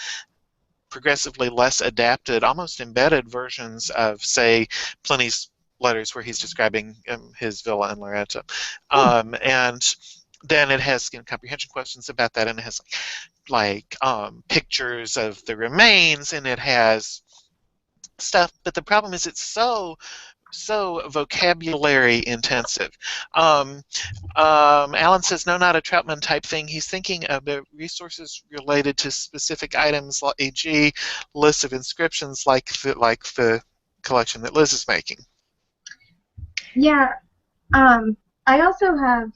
progressively less adapted, almost embedded versions of, say, Pliny's letters where he's describing his villa in Loreto, and then it has comprehension questions about that, and it has like pictures of the remains, and it has stuff. But the problem is it's so vocabulary intensive. Alan says, no, not a Troutman type thing. He's thinking about resources related to specific items, e.g. lists of inscriptions like the collection that Liz is making. Yeah. I also have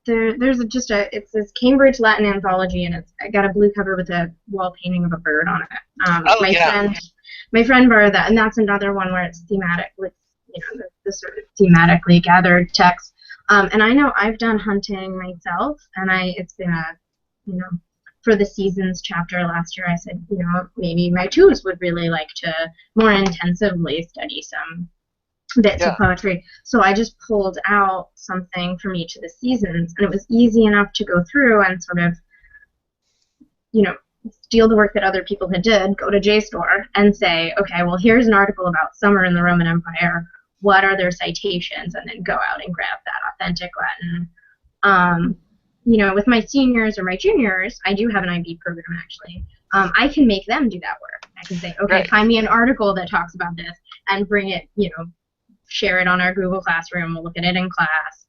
it's this Cambridge Latin anthology, and I got a blue cover with a wall painting of a bird on it. My friend borrowed that, and that's another one where it's thematic with the sort of thematically gathered text. And I know I've done hunting myself, and it's been for the seasons chapter last year, I said maybe my twos would really like to more intensively study some bits of poetry. So I just pulled out something from each of the seasons, and it was easy enough to go through and sort of, steal the work that other people had did, go to JSTOR and say, okay, well, here's an article about summer in the Roman Empire. What are their citations? And then go out and grab that authentic Latin. With my seniors or my juniors, I do have an IB program, actually. I can make them do that work. I can say, okay, find me an article that talks about this and bring it, share it on our Google Classroom. We'll look at it in class.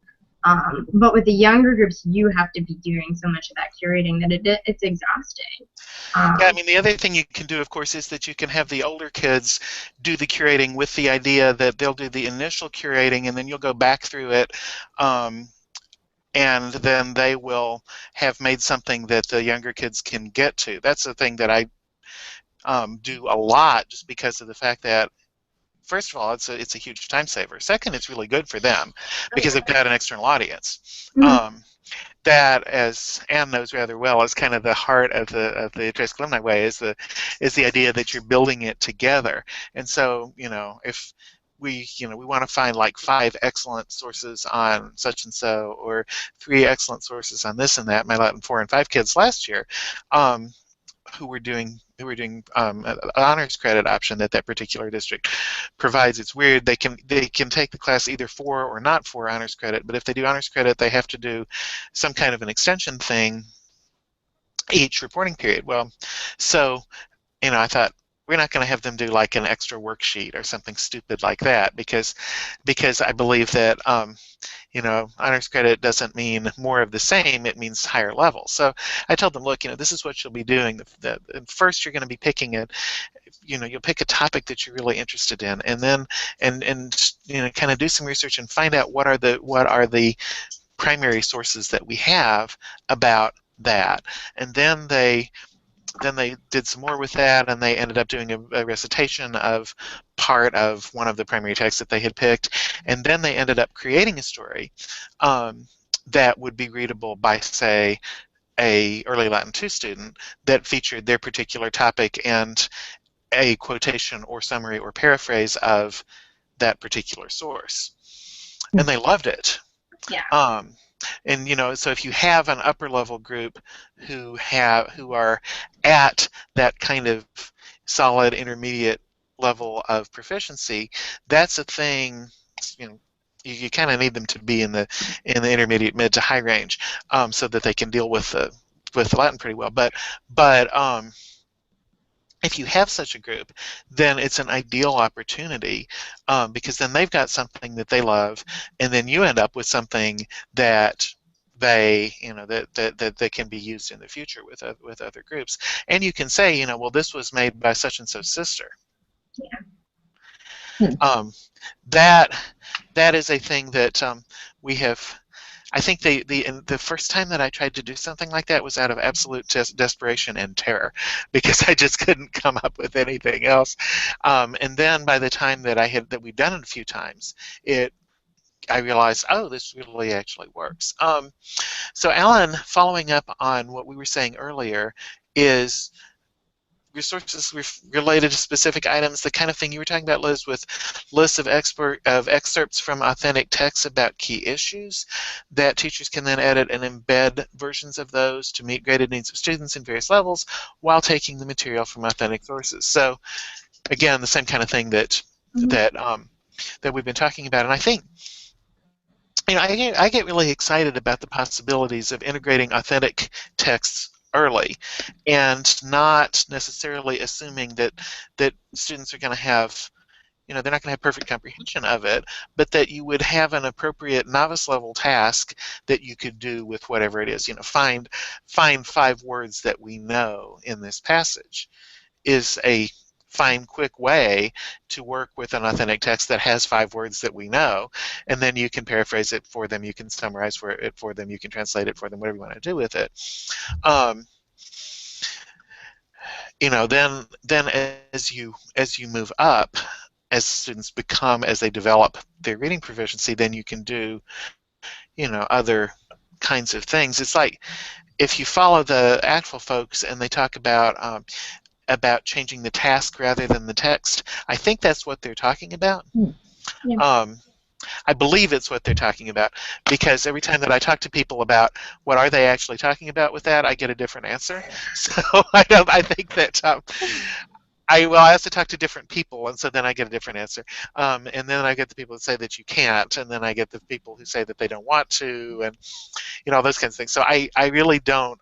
But with the younger groups, you have to be doing so much of that curating that it's exhausting. Yeah, I mean, the other thing you can do, of course, is that you can have the older kids do the curating with the idea that they'll do the initial curating, and then you'll go back through it, and then they will have made something that the younger kids can get to. That's the thing that I do a lot, just because of the fact that, first of all, it's a huge time saver. Second, it's really good for them because they've got an external audience. Mm-hmm. That, as Anne knows rather well, is kind of the heart of the Trace Alumni Way, is the idea that you're building it together. And so, if we want to find like 5 excellent sources on such and so, or 3 excellent sources on this and that. My Latin 4 and 5 kids last year, who were doing an honors credit option that particular district provides. It's weird. They can take the class either for or not for honors credit, but if they do honors credit, they have to do some kind of an extension thing each reporting period. Well, so I thought, we're not going to have them do like an extra worksheet or something stupid like that, because I believe that honors credit doesn't mean more of the same, it means higher level. So I told them, look, this is what you'll be doing. First, you're going to be picking it, you'll pick a topic that you're really interested in, and then kind of do some research and find out what are the primary sources that we have about that. And then they did some more with that, and they ended up doing a recitation of part of one of the primary texts that they had picked, and then they ended up creating a story that would be readable by, say, a early Latin 2 student that featured their particular topic and a quotation or summary or paraphrase of that particular source. And they loved it. Yeah. And so if you have an upper level group who are at that kind of solid intermediate level of proficiency, that's a thing. You kind of need them to be in the intermediate mid to high range, so that they can deal with the Latin pretty well. But if you have such a group, then it's an ideal opportunity, because then they've got something that they love, and then you end up with something that they that can be used in the future with other groups, and you can say, well, this was made by such and so sister. Yeah. That is a thing that we have. I think the first time that I tried to do something like that was out of absolute desperation and terror, because I just couldn't come up with anything else. And then by the time that we'd done it a few times, I realized, oh, this really actually works. So Alan, following up on what we were saying earlier, is resources related to specific items, the kind of thing you were talking about, Liz, with lists of excerpts from authentic texts about key issues that teachers can then edit and embed versions of those to meet graded needs of students in various levels while taking the material from authentic sources. So again, the same kind of thing that we've been talking about. And I think I get really excited about the possibilities of integrating authentic texts early, and not necessarily assuming that students are going to have, they're not going to have perfect comprehension of it, but that you would have an appropriate novice level task that you could do with whatever it is. Find 5 words that we know in this passage is a fine, quick way to work with an authentic text that has 5 words that we know, and then you can paraphrase it for them, you can summarize it for them, you can translate it for them, whatever you want to do with it. Then as you move up, as students as they develop their reading proficiency, then you can do other kinds of things. It's like if you follow the actual folks and they talk about changing the task rather than the text. I think that's what they're talking about. Yeah. I believe it's what they're talking about, because every time that I talk to people about what are they actually talking about with that, I get a different answer. So I think that I also talk to different people, and so then I get a different answer. And then I get the people that say that you can't, and then I get the people who say that they don't want to, and all those kinds of things. So I really don't.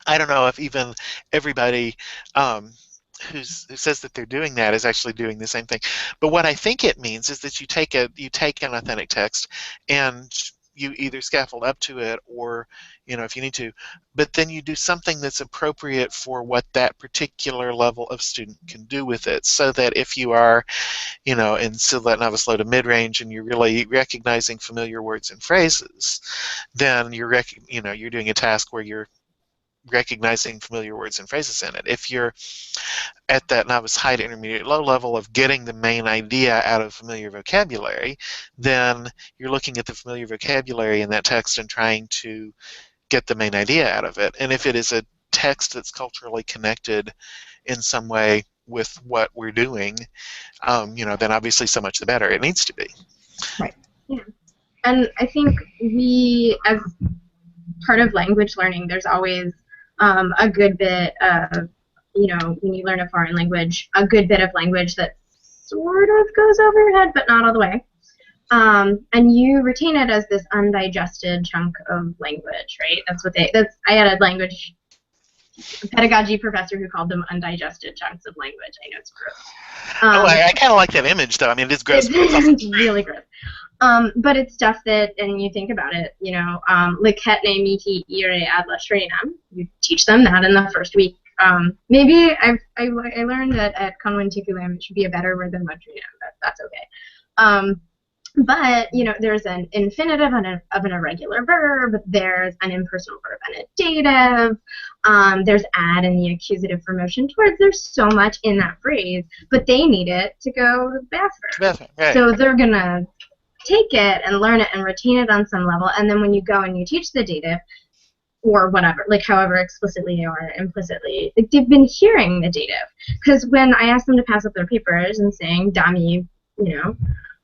I don't know if even everybody who says that they're doing that is actually doing the same thing. But what I think it means is that you take an authentic text and you either scaffold up to it, or if you need to, but then you do something that's appropriate for what that particular level of student can do with it, so that if you are in still that novice low to mid-range and you're really recognizing familiar words and phrases, then you're doing a task where you're recognizing familiar words and phrases in it. If you're at that novice high to intermediate low level of getting the main idea out of familiar vocabulary, then you're looking at the familiar vocabulary in that text and trying to get the main idea out of it. And if it is a text that's culturally connected in some way with what we're doing, then obviously so much the better. It needs to be. Right. Yeah. And I think we, as part of language learning, there's always a good bit of, when you learn a foreign language, a good bit of language that sort of goes over your head, but not all the way. And you retain it as this undigested chunk of language, right? I added language pedagogy professor who called them undigested chunks of language. I know it's gross. Oh, I kind of like that image, though. I mean, it is gross, but it's also It's really gross. But it's stuff that, and you think about it, Liketne mihi ire ad latrinam. You teach them that in the first week. Maybe I learned that at conventiculum it should be a better word than latrinam, but that's okay. But, there's an infinitive of an irregular verb, there's an impersonal verb and a dative, there's ad in the accusative for motion towards. There's so much in that phrase, but they need it to go to the bathroom. right. So they're going to take it and learn it and retain it on some level, and then when you go and you teach the dative, or whatever, like however explicitly or implicitly, like they've been hearing the dative. Because when I ask them to pass up their papers and saying, Dami,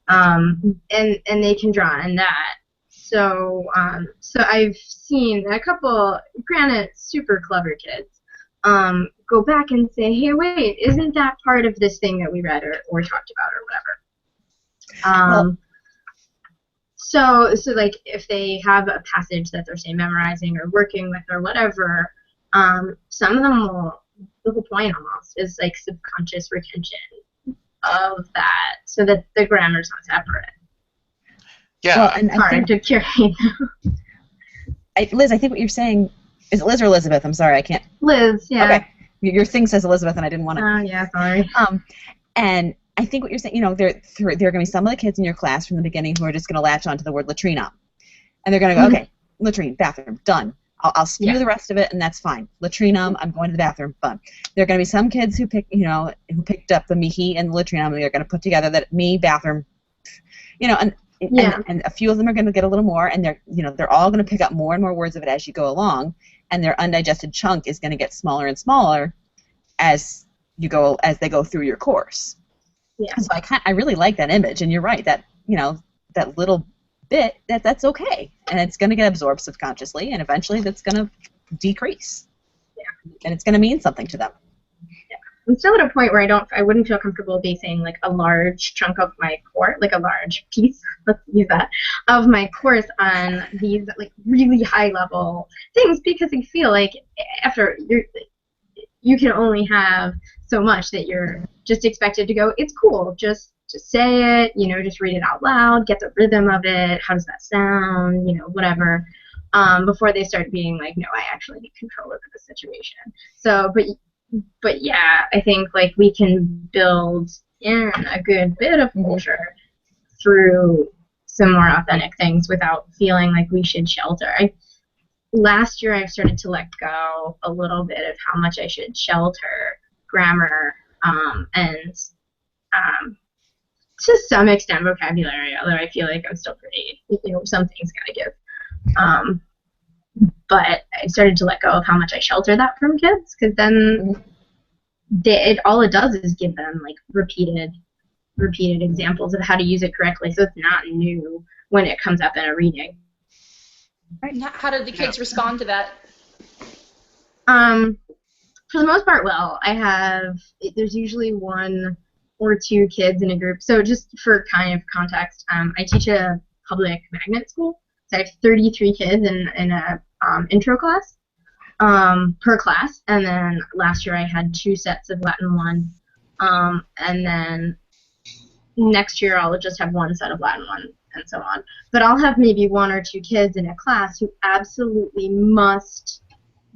and they can draw in that. So I've seen a couple, granted, super clever kids, go back and say, hey, wait, isn't that part of this thing that we read or talked about or whatever? So like if they have a passage that they're, say, memorizing or working with or whatever, some of them the whole point almost is like subconscious retention of that, so that the grammar's not separate. Yeah. Well, and hard to curate. Liz, I think what you're saying, is it Liz or Elizabeth? I'm sorry, I can't. Liz, yeah. Okay. Your thing says Elizabeth, and I didn't want to. Oh, yeah, sorry. And I think what you're saying, there are going to be some of the kids in your class from the beginning who are just going to latch onto the word latrina, and they're going to go, okay, latrine, bathroom, done. I'll spew the rest of it, and that's fine. Latrinum, I'm going to the bathroom, fun. There are going to be some kids who picked up the mihi and the latrinum, and they're going to put together that me, bathroom, and a few of them are going to get a little more, and they're all going to pick up more and more words of it as you go along, and their undigested chunk is going to get smaller and smaller as they go through your course. Yeah. So I really like that image, and you're right that that little bit that's okay, and it's going to get absorbed subconsciously, and eventually that's going to decrease. Yeah. And it's going to mean something to them. Yeah. I'm still at a point where I wouldn't feel comfortable basing like a large chunk of my course, like a large piece, let's use that, of my course on these like really high level things, because I feel like after you can only have so much that you're just expected to go, it's cool, just say it, just read it out loud, get the rhythm of it, how does that sound, whatever, before they start being like, no, I actually need control over the situation. So, but yeah, I think like we can build in a good bit of culture through some more authentic things without feeling like we should shelter. Last year I've started to let go a little bit of how much I should shelter grammar, and to some extent vocabulary, although I feel like I'm still pretty, something's gotta give. But I started to let go of how much I shelter that from kids, because then all it does is give them like repeated examples of how to use it correctly, so it's not new when it comes up in a reading. Right. How did the kids respond to that? For the most part, well. There's usually one or two kids in a group. So just for kind of context, I teach a public magnet school. So I have 33 kids in a intro class per class. And then last year I had 2 sets of Latin 1. And then next year I'll just have 1 set of Latin 1, and so on. But I'll have maybe 1 or 2 kids in a class who absolutely must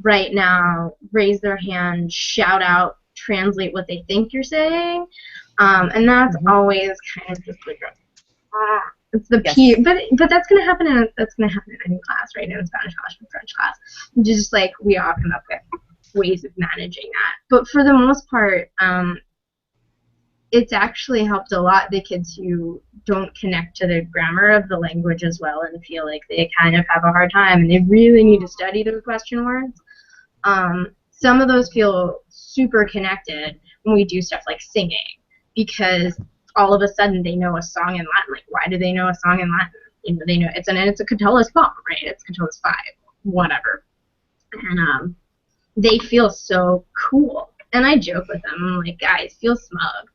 right now raise their hand, shout out, translate what they think you're saying, and that's always kind of just like it's the but that's gonna happen in any class, right? In Spanish class and French class, just like we all come up with ways of managing that. But for the most part, it's actually helped a lot the kids who don't connect to the grammar of the language as well and feel like they kind of have a hard time and they really need to study those question words. Some of those feel super connected when we do stuff like singing, because all of a sudden they know a song in Latin. Like, why do they know a song in Latin? They know it's a Catullus poem, right? It's Catullus 5, whatever. And they feel so cool. And I joke with them, I'm like, guys, feel smug.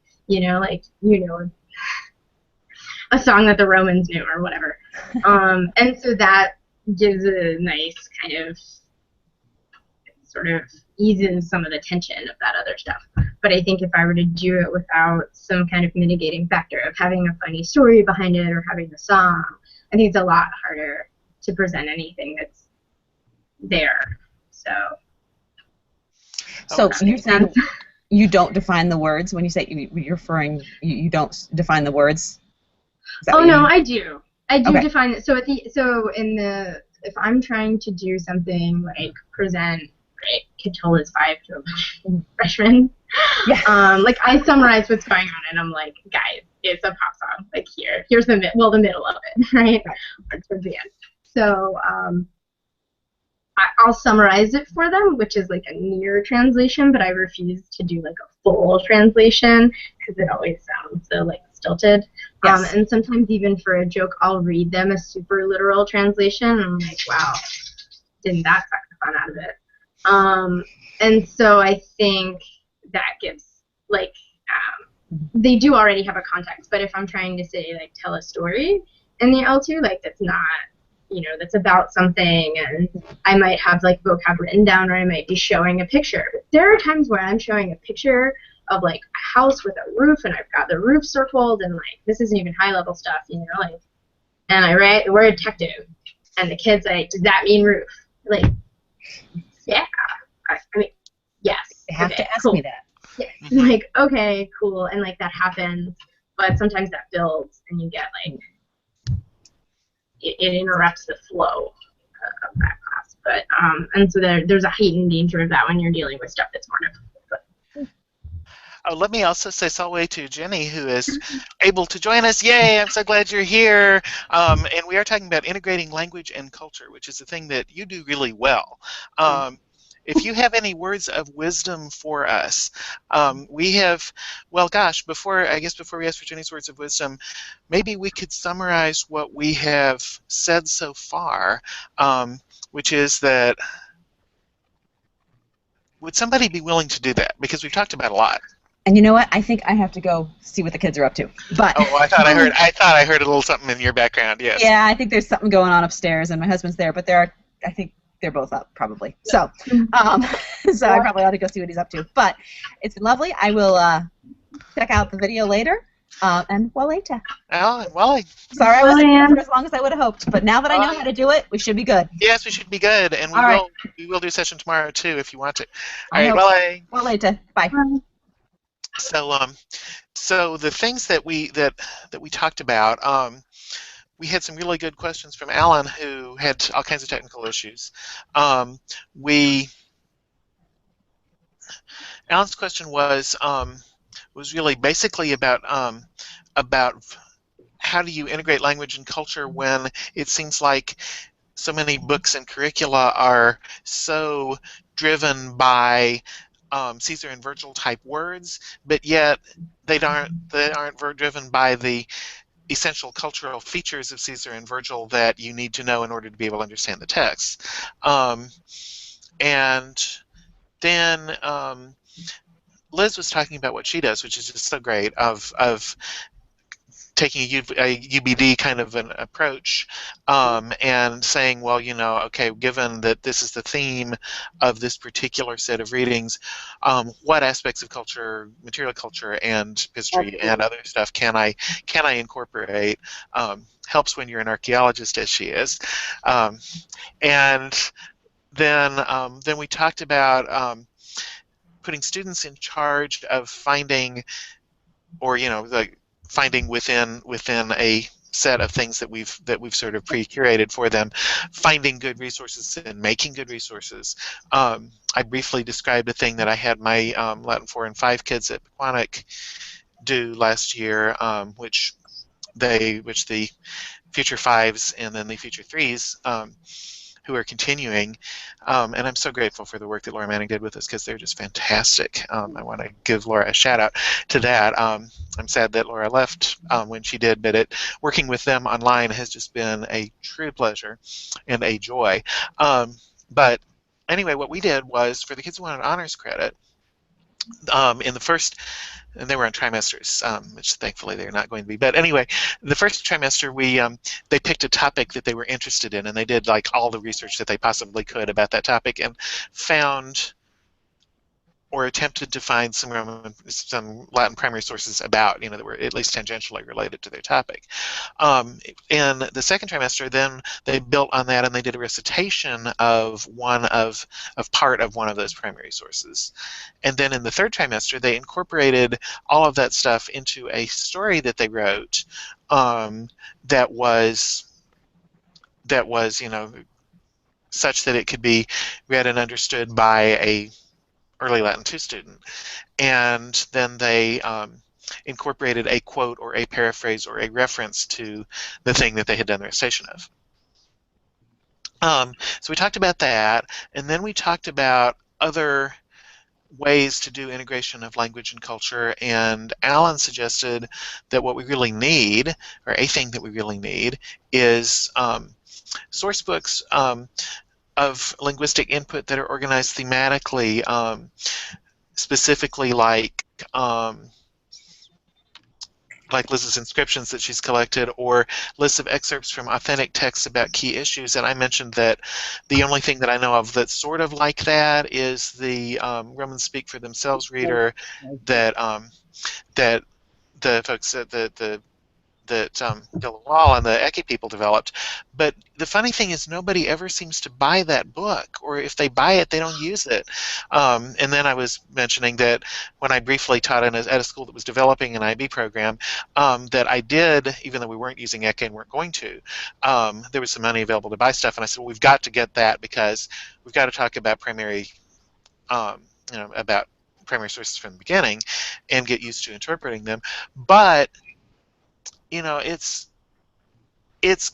A song that the Romans knew or whatever. And so that gives a nice kind of sort of, eases some of the tension of that other stuff. But I think if I were to do it without some kind of mitigating factor of having a funny story behind it or having a song, I think it's a lot harder to present anything that's there. So you're saying you don't define the words when you say you're referring, you don't define the words? Oh no, I do. I do okay. define it. So if I'm trying to do something like present, right, Katola is 5 to a freshman. Yeah. Like I summarize what's going on, and I'm like, guys, it's a pop song. Like here's the middle of it, right? Towards the end. So I'll summarize it for them, which is like a near translation, but I refuse to do like a full translation because it always sounds so like stilted. Yes. And sometimes even for a joke, I'll read them a super literal translation, and I'm like, wow, didn't that suck the fun out of it? And so I think that gives like they do already have a context, but if I'm trying to say like tell a story in the L2, like that's not, that's about something, and I might have like vocab written down, or I might be showing a picture. But there are times where I'm showing a picture of like a house with a roof, and I've got the roof circled, and like this isn't even high level stuff, like, and I write the word detective, and the kid's like, does that mean roof? Like, yeah, I mean, yes. They have okay, to ask cool. me that. Yeah. Like, okay, cool, and like that happens, but sometimes that builds, and you get like it interrupts the flow of that class. But and so there's a heightened danger of that when you're dealing with stuff that's more difficult. But. Oh, let me also say salve to Jenny, who is able to join us. Yay, I'm so glad you're here. And we are talking about integrating language and culture, which is a thing that you do really well. If you have any words of wisdom for us, we have, well, gosh, before we ask for Jenny's words of wisdom, maybe we could summarize what we have said so far, which is that, would somebody be willing to do that? Because we've talked about a lot. And you know what? I think I have to go see what the kids are up to. But I thought I heard a little something in your background. Yes. Yeah, I think there's something going on upstairs, and my husband's there. But I think they're both up probably. So, so I probably ought to go see what he's up to. But it's been lovely. I will check out the video later. And well, later. Sorry, I wasn't for as long as I would have hoped. But now that I know how to do it, we should be good. Yes, we should be good, and we will do a session tomorrow too if you want to. All right. Well, later. Bye. So the things that we talked about, we had some really good questions from Alan, who had all kinds of technical issues. Alan's question was really basically about how do you integrate language and culture when it seems like so many books and curricula are so driven by Caesar and Virgil type words, but yet they aren't driven by the essential cultural features of Caesar and Virgil that you need to know in order to be able to understand the text. And then Liz was talking about what she does, which is just so great, of taking a UBD kind of an approach and saying, well, okay, given that this is the theme of this particular set of readings, what aspects of culture, material culture, and history and other stuff can I incorporate? Helps when you're an archaeologist, as she is. And then we talked about putting students in charge of finding, or finding within a set of things that we've sort of pre-curated for them, finding good resources and making good resources. I briefly described a thing that I had my Latin 4 and 5 kids at Pequannock do last year, which the future 5s and then the future 3s who are continuing, and I'm so grateful for the work that Laura Manning did with us, because they're just fantastic. I want to give Laura a shout out to that. I'm sad that Laura left when she did, but working with them online has just been a true pleasure and a joy. But anyway, what we did was, for the kids who wanted honors credit, in the first, and they were on trimesters, which thankfully they're not going to be. But anyway, the first trimester, they picked a topic that they were interested in, and they did like all the research that they possibly could about that topic, and found or attempted to find some Latin primary sources about, that were at least tangentially related to their topic. In the second trimester, then they built on that and they did a recitation of part of one of those primary sources. And then in the third trimester, they incorporated all of that stuff into a story that they wrote that was such that it could be read and understood by a early Latin 2 student. And then they incorporated a quote or a paraphrase or a reference to the thing that they had done the recitation of. So we talked about that, and then we talked about other ways to do integration of language and culture, and Alan suggested that what we really need, or a thing that we really need, is source books of linguistic input that are organized thematically, specifically like Liz's inscriptions that she's collected, or lists of excerpts from authentic texts about key issues. And I mentioned that the only thing that I know of that's sort of like that is the Romans Speak for Themselves reader that that the folks at that Dillawall and the Eki people developed. But the funny thing is nobody ever seems to buy that book, or if they buy it, they don't use it. And then I was mentioning that when I briefly taught at a school that was developing an IB program, that I did, even though we weren't using Eki and weren't going to, there was some money available to buy stuff, and I said, well, we've got to get that because we've got to talk about primary, about primary sources from the beginning and get used to interpreting them. But it's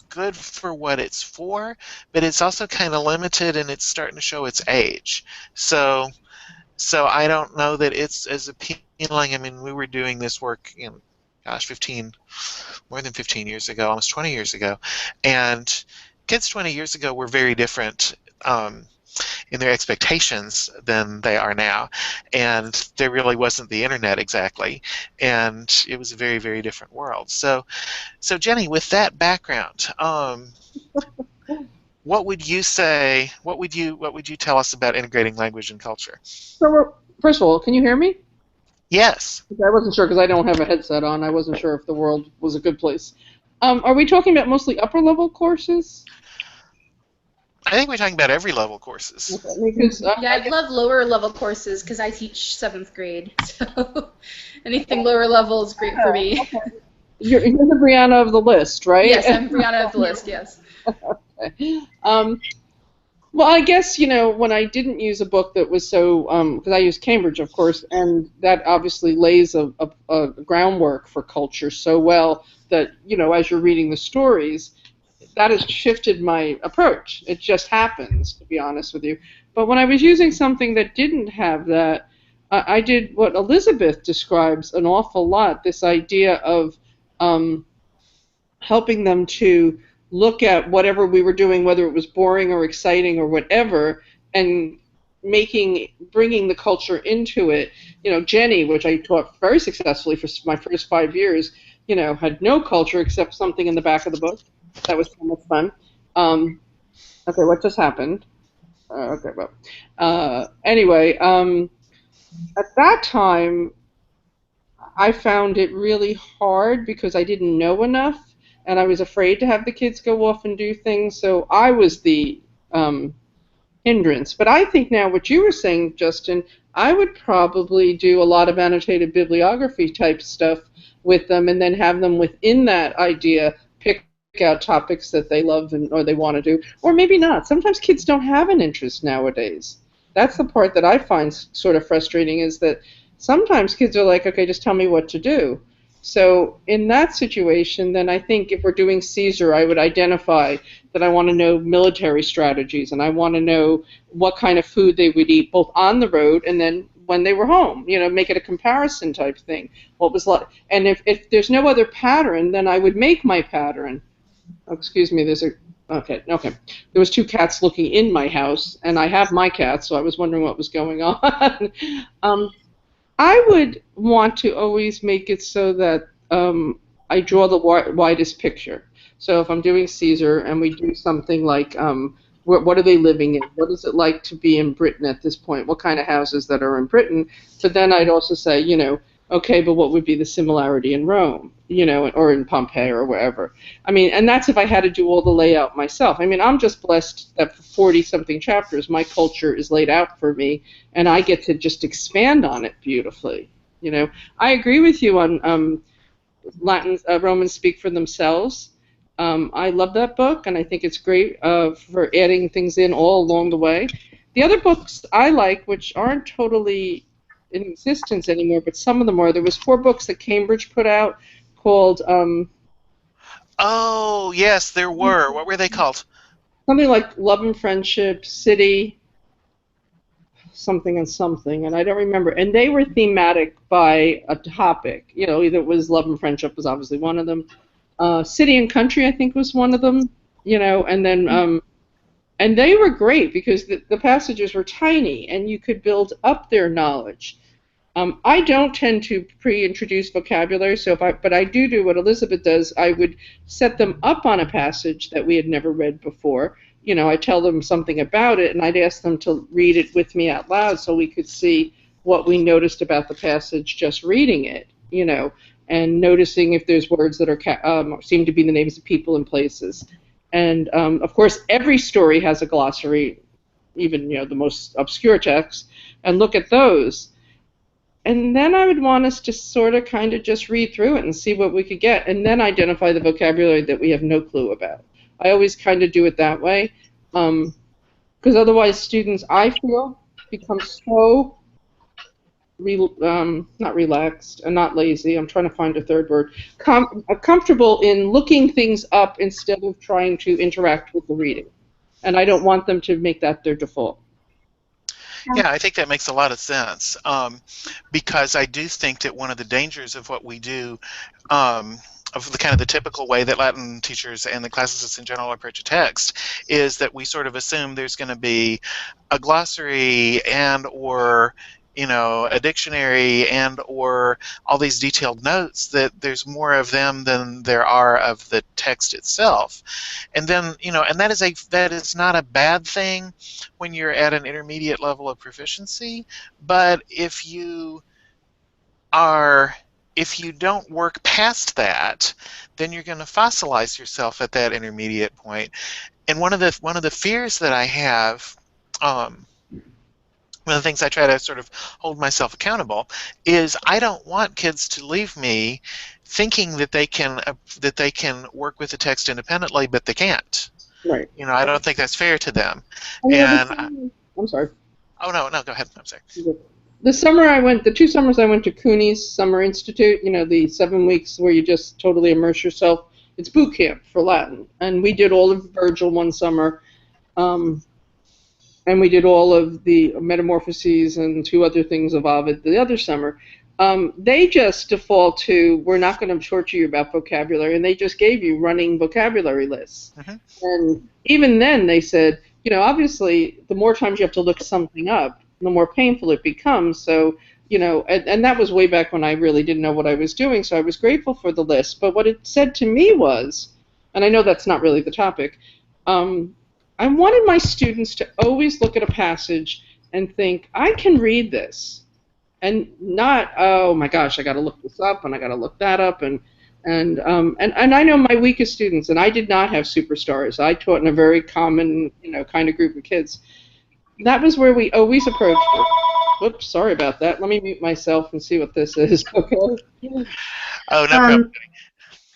good for what it's for, but it's also kind of limited, and it's starting to show its age. So I don't know that it's as appealing. I mean, we were doing this work, more than 15 years ago, almost 20 years ago, and kids 20 years ago were very different in their expectations than they are now, and there really wasn't the internet exactly, and it was a very, very different world. So Jenny, with that background, what would you say? What would you tell us about integrating language and culture? So, first of all, can you hear me? Yes. I wasn't sure because I don't have a headset on. I wasn't sure if the world was a good place. Are we talking about mostly upper level courses? I think we're talking about every level courses. Okay, because, Yeah, I'd love lower level courses because I teach 7th grade, so anything lower level is great for me. Okay. You're the Brianna of the list, right? Yes, I'm Brianna of the list, yes. Okay. Well, I guess, when I didn't use a book that was so, because I use Cambridge, of course, and that obviously lays a groundwork for culture so well that, as you're reading the stories, that has shifted my approach. It just happens, to be honest with you. But when I was using something that didn't have that, I did what Elizabeth describes an awful lot, this idea of helping them to look at whatever we were doing, whether it was boring or exciting or whatever, and bringing the culture into it. Jenny, which I taught very successfully for my first 5 years, had no culture except something in the back of the book. That was so much fun. Okay, what just happened? Okay, well, anyway, at that time, I found it really hard because I didn't know enough, and I was afraid to have the kids go off and do things, so I was the hindrance. But I think now what you were saying, Justin, I would probably do a lot of annotated bibliography type stuff with them, and then have them within that idea pick out topics that they love or they want to do, or maybe not. Sometimes kids don't have an interest nowadays. That's the part that I find sort of frustrating, is that sometimes kids are like, okay, just tell me what to do. So in that situation, then I think if we're doing Caesar, I would identify that I want to know military strategies, and I want to know what kind of food they would eat both on the road and then when they were home, make it a comparison type thing. What was like, and if there's no other pattern, then I would make my pattern. Oh, excuse me, okay. There was 2 cats looking in my house, and I have my cats, so I was wondering what was going on. I would want to always make it so that I draw the widest picture. So if I'm doing Caesar and we do something like What are they living in? What is it like to be in Britain at this point? What kind of houses that are in Britain? But then I'd also say, okay, but what would be the similarity in Rome, or in Pompeii or wherever? I mean, and that's if I had to do all the layout myself. I mean, I'm just blessed that for 40-something chapters, my culture is laid out for me, and I get to just expand on it beautifully. I agree with you on Latin Romans Speak for Themselves. I love that book, and I think it's great for adding things in all along the way. The other books I like, which aren't totally in existence anymore, but some of them are. There was 4 books that Cambridge put out called Oh, yes, there were. What were they called? something like Love and Friendship, City, something and something, and I don't remember. And they were thematic by a topic. Either it was Love and Friendship was obviously one of them. City and Country, I think, was one of them. And then and they were great because the passages were tiny, and you could build up their knowledge. I don't tend to pre-introduce vocabulary, but I do what Elizabeth does. I would set them up on a passage that we had never read before. I tell them something about it, and I'd ask them to read it with me out loud so we could see what we noticed about the passage just reading it, and noticing if there's words that are seem to be the names of people and places. And, of course, every story has a glossary, even, the most obscure texts, and look at those. And then I would want us to sort of kind of just read through it and see what we could get, and then identify the vocabulary that we have no clue about. I always kind of do it that way, because otherwise students, I feel, become so not relaxed and not lazy. I'm trying to find a third word. Comfortable in looking things up instead of trying to interact with the reading. And I don't want them to make that their default. Yeah, I think that makes a lot of sense, because I do think that one of the dangers of what we do, of the kind of the typical way that Latin teachers and the classicists in general approach a text, is that we sort of assume there's going to be a glossary and or a dictionary and or all these detailed notes, that there's more of them than there are of the text itself. And then, and that is not a bad thing when you're at an intermediate level of proficiency, but if you don't work past that, then you're going to fossilize yourself at that intermediate point. And one of the fears that I have, one of the things I try to sort of hold myself accountable is I don't want kids to leave me thinking that they can work with the text independently, but they can't. Right. I don't think that's fair to them. I'm sorry. Oh no, go ahead. I'm sorry. The 2 summers I went to Cooney's Summer Institute, the 7 weeks where you just totally immerse yourself. It's boot camp for Latin. And we did all of Virgil one summer. And we did all of the Metamorphoses and 2 other things of Ovid the other summer. They just default to, we're not going to torture you about vocabulary, and they just gave you running vocabulary lists. Mm-hmm. And even then they said, obviously the more times you have to look something up, the more painful it becomes. So, and that was way back when I really didn't know what I was doing, so I was grateful for the list. But what it said to me was, and I know that's not really the topic, I wanted my students to always look at a passage and think, I can read this, and not, oh my gosh, I got to look this up and I got to look that up, and I know my weakest students, and I did not have superstars. I taught in a very common, kind of group of kids. That was where we always approached it. Whoops, sorry about that. Let me mute myself and see what this is. Okay. Oh, no problem.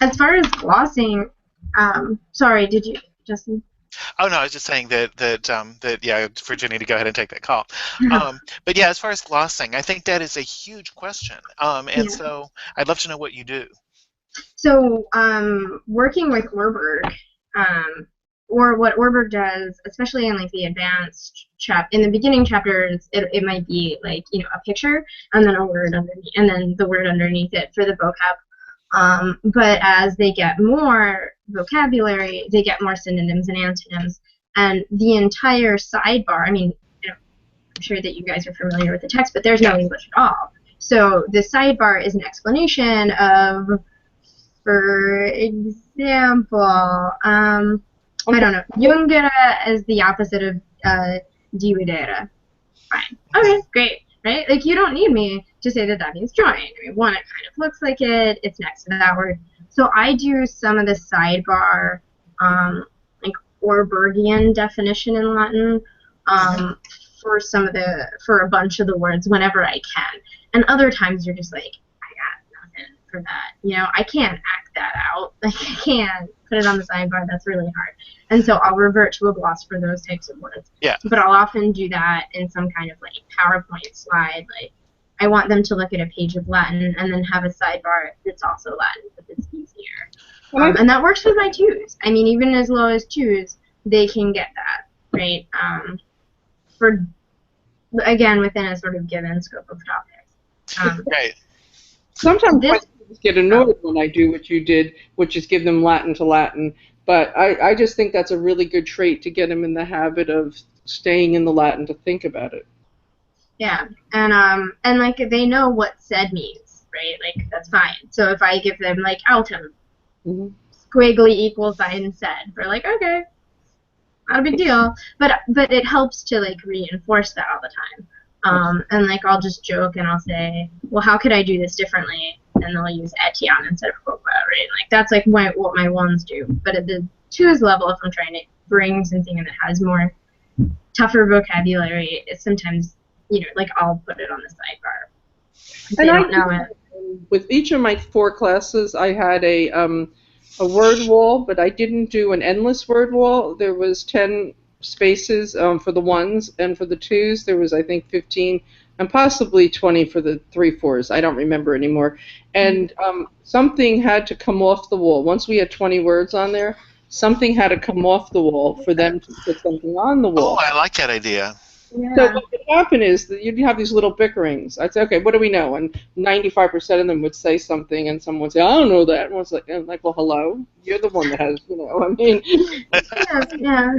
As far as glossing, sorry, did you, Justin? Oh no, I was just saying that yeah, for Jenny to go ahead and take that call. But yeah, as far as glossing, I think that is a huge question, and so I'd love to know what you do. So working with Warburg, or what Warburg does, especially in like the advanced in the beginning chapters, it might be like a picture and then a word underneath, and then the word underneath it for the vocab. But as they get more vocabulary, they get more synonyms and antonyms, and the entire sidebar. I mean, I'm sure that you guys are familiar with the text, but there's no English at all. So the sidebar is an explanation of, for example, I don't know. Jungere is the opposite of dividere. Fine. Okay, great. Right? Like, you don't need me to say that that means join. I mean, one, it kind of looks like it. It's next to that word. So I do some of the sidebar, like Orbergian definition in Latin, for a bunch of the words whenever I can. And other times you're just like, I got nothing for that. You know, I can't act that out. Like, I can't put it on the sidebar. That's really hard. And so I'll revert to a gloss for those types of words. Yeah. But I'll often do that in some kind of like PowerPoint slide. Like, I want them to look at a page of Latin and then have a sidebar that's also Latin, but it's easier. And that works with my twos. I mean, even as low as twos, they can get that, right? For, again, within a sort of given scope of topic. Right. Sometimes I get annoyed when I do what you did, which is give them Latin to Latin. But I just think that's a really good trait to get them in the habit of staying in the Latin to think about it. Yeah, and like they know what said means, right? Like, that's fine. So if I give them like autumn, squiggly equal sign said, they're like, okay, not a big deal. But it helps to like reinforce that all the time. And like I'll just joke and I'll say, well, how could I do this differently? And they'll use Etienne instead of Coca, right? Like, that's like what my ones do. But at the twos level, if I'm trying to bring something in that has more tougher vocabulary, it's sometimes, you know, like I'll put it on the sidebar. And I don't know it. With each of my 4 classes, I had a word wall, but I didn't do an endless word wall. There was 10 spaces for the ones, and for the twos, there was, I think, 15 and possibly 20 for the 3/4s. I don't remember anymore. And something had to come off the wall. Once we had 20 words on there, something had to come off the wall for them to put something on the wall. Oh, I like that idea. Yeah. So what would happen is that you'd have these little bickerings. I'd say, okay, what do we know? And 95% of them would say something, and someone would say, I don't know that. And I'm like, well, hello, you're the one that has, you know, I mean. Yeah.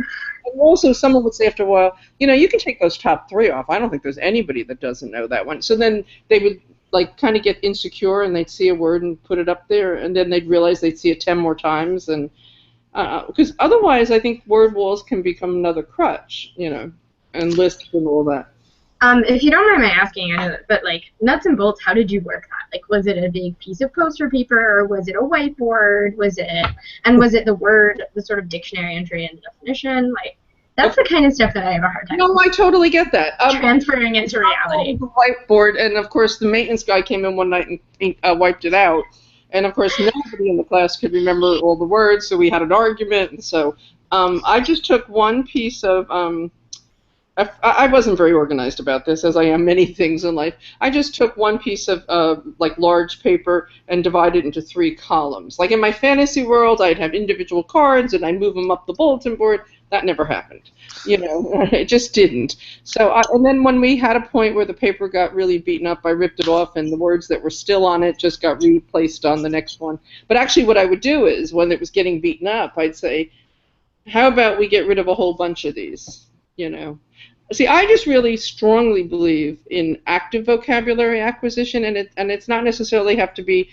And also, someone would say after a while, you know, you can take those top 3 off. I don't think there's anybody that doesn't know that one. So then they would, like, kind of get insecure, and they'd see a word and put it up there, and then they'd realize they'd see it 10 more times. And because otherwise, I think word walls can become another crutch, you know, and lists and all that. If you don't mind my asking, I know that, but like nuts and bolts, how did you work that? Like, was it a big piece of poster paper, or was it a whiteboard? Was it the word, the sort of dictionary entry and definition? Like, that's the kind of stuff that I have a hard time. No, I totally get that. Transferring into reality. The whiteboard, and of course the maintenance guy came in one night and wiped it out. And of course nobody in the class could remember all the words, so we had an argument. And so I just took one piece of I wasn't very organized about this, as I am many things in life. I just took one piece of like large paper and divided it into 3 columns. Like in my fantasy world, I'd have individual cards and I'd move them up the bulletin board. That never happened, you know. It just didn't. So and then when we had a point where the paper got really beaten up, I ripped it off, and the words that were still on it just got replaced on the next one. But actually, what I would do is when it was getting beaten up, I'd say, "How about we get rid of a whole bunch of these?" You know. See, I just really strongly believe in active vocabulary acquisition, and it's not necessarily have to be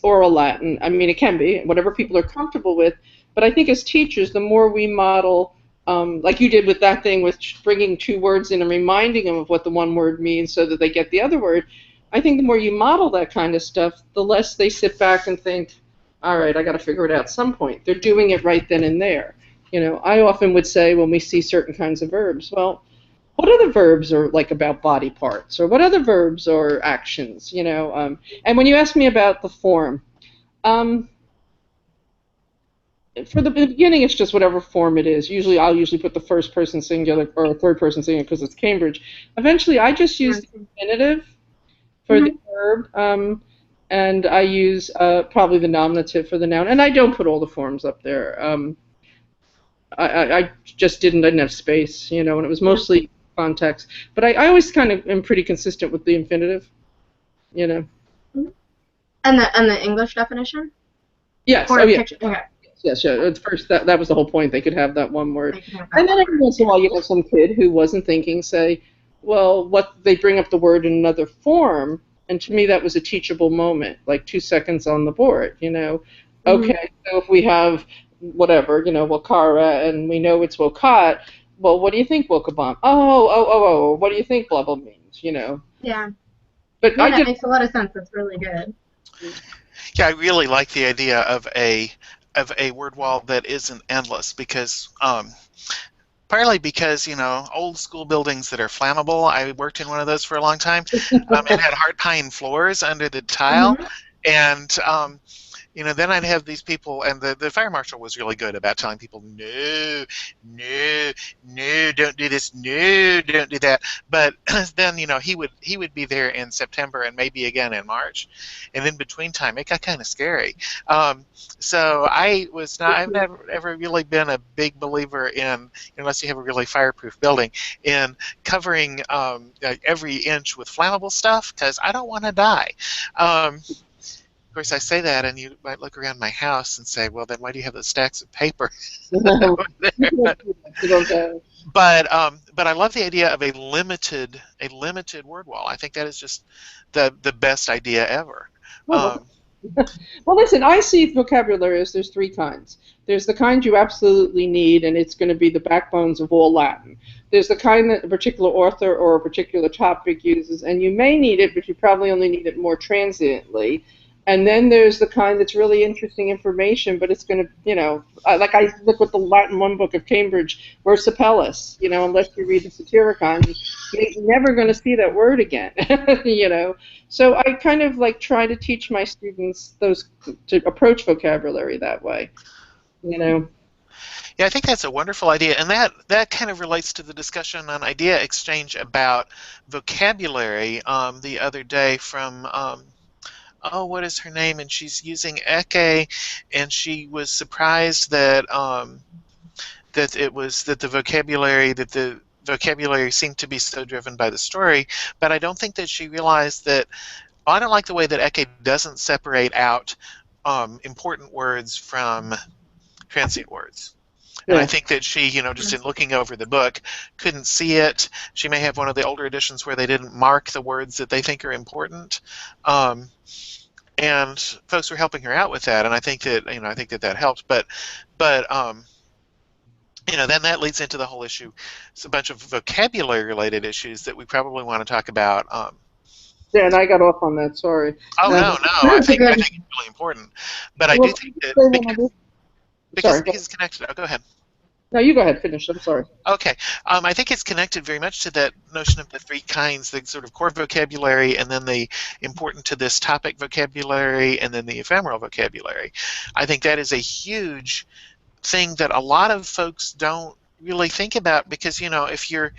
oral Latin. I mean, it can be, whatever people are comfortable with. But I think as teachers, the more we model, like you did with that thing with bringing 2 words in and reminding them of what the one word means so that they get the other word, I think the more you model that kind of stuff, the less they sit back and think, all right, I got to figure it out at some point. They're doing it right then and there. You know, I often would say when we see certain kinds of verbs, well, what other verbs are like about body parts, or what other verbs are actions, you know? And when you ask me about the form, for the beginning, it's just whatever form it is. I'll usually put the first person singular or third person singular because it's Cambridge. Eventually, I just use the infinitive for the verb, and I use probably the nominative for the noun. And I don't put all the forms up there. I just didn't have space, you know, and it was mostly context. But I always kind of am pretty consistent with the infinitive, you know. And the English definition? Yes. Or yeah. picture? Okay. Yes, yeah. At first, that was the whole point. They could have that one word. And then every once in a while, you have some kid who wasn't thinking say, well, they bring up the word in another form. And to me, that was a teachable moment, like 2 seconds on the board, you know. Okay, so if we have whatever, Wakara, and we know it's Wokat. Well, what do you think Wokabon? Oh, what do you think blah blah means? Yeah. But Yeah, I that just makes a lot of sense. That's really good. Yeah, I really like the idea of a word wall that isn't endless because partly because old school buildings that are flammable. I worked in one of those for a long time. It had hard pine floors under the tile, Hmm. and then I'd have these people, and the fire marshal was really good about telling people, no, no, no, don't do this, no, don't do that. But then, he would be there in September and maybe again in March, and in between time, it got kind of scary. So I've never ever really been a big believer in, unless you have a really fireproof building, in covering every inch with flammable stuff because I don't want to die. Of course, I say that, and you might look around my house and say, "Well, then why do you have those stacks of paper over there?" But I love the idea of a limited word wall. I think that is just the best idea ever. well, Um, well, listen, I see vocabulary as there's three kinds. There's the kind you absolutely need, and it's going to be the backbones of all Latin. There's the kind that a particular author or a particular topic uses, and you may need it, but you probably only need it more transiently. And then there's the kind that's really interesting information, but it's going to, like I look with the Latin one book of Cambridge, where's Sapellus? Unless you read the Satyricon, you're never going to see that word again, So I kind of like try to teach my students to approach vocabulary that way, you know. yeah, I think that's a wonderful idea, and that kind of relates to the discussion on idea exchange about vocabulary the other day from. Oh, what is her name? And she's using Eke, and she was surprised that the vocabulary seemed to be so driven by the story. But I don't think that she realized that. I don't like the way that Eke doesn't separate out important words from transient words. And I Yeah. think that she, just in looking over the book, couldn't see it. She may have one of the older editions where they didn't mark the words that they think are important. And folks were helping her out with that, and I think that helped. But then that leads into the whole issue. It's a bunch of vocabulary-related issues that we probably want to talk about. Yeah, and I got off on that. Sorry. Oh Uh, no, no, I That's a think I good. think it's really important. But I do well, think that say one because other- because sorry. because it's connected. Oh, go ahead. No, you go ahead. Finish. I'm sorry. Okay. I think it's connected very much to that notion of the three kinds, the sort of core vocabulary, and then the important to this topic vocabulary, and then the ephemeral vocabulary. I think that is a huge thing that a lot of folks don't really think about because, if your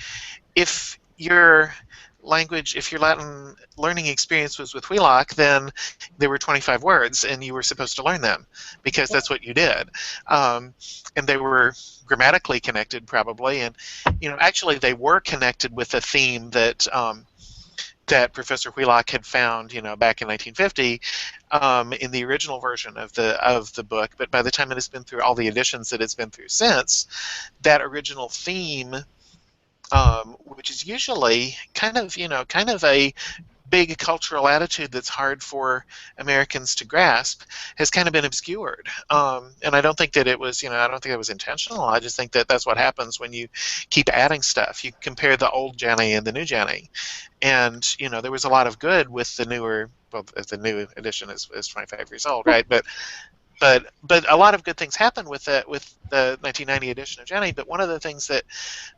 Latin learning experience was with Wheelock, then there were 25 words and you were supposed to learn them because that's what you did. And they were grammatically connected probably. And, actually they were connected with a theme that Professor Wheelock had found, back in 1950 in the original version of the book. But by the time it has been through all the editions that it's been through since, that original theme, which is usually kind of a big cultural attitude that's hard for Americans to grasp, has kind of been obscured. And I don't think that it was, I don't think it was intentional. I just think that that's what happens when you keep adding stuff. You compare the old Jenny and the new Jenny, and there was a lot of good with the newer. Well, the new edition is 25 years old, right? But a lot of good things happened with the 1990 edition of Jenny. But one of the things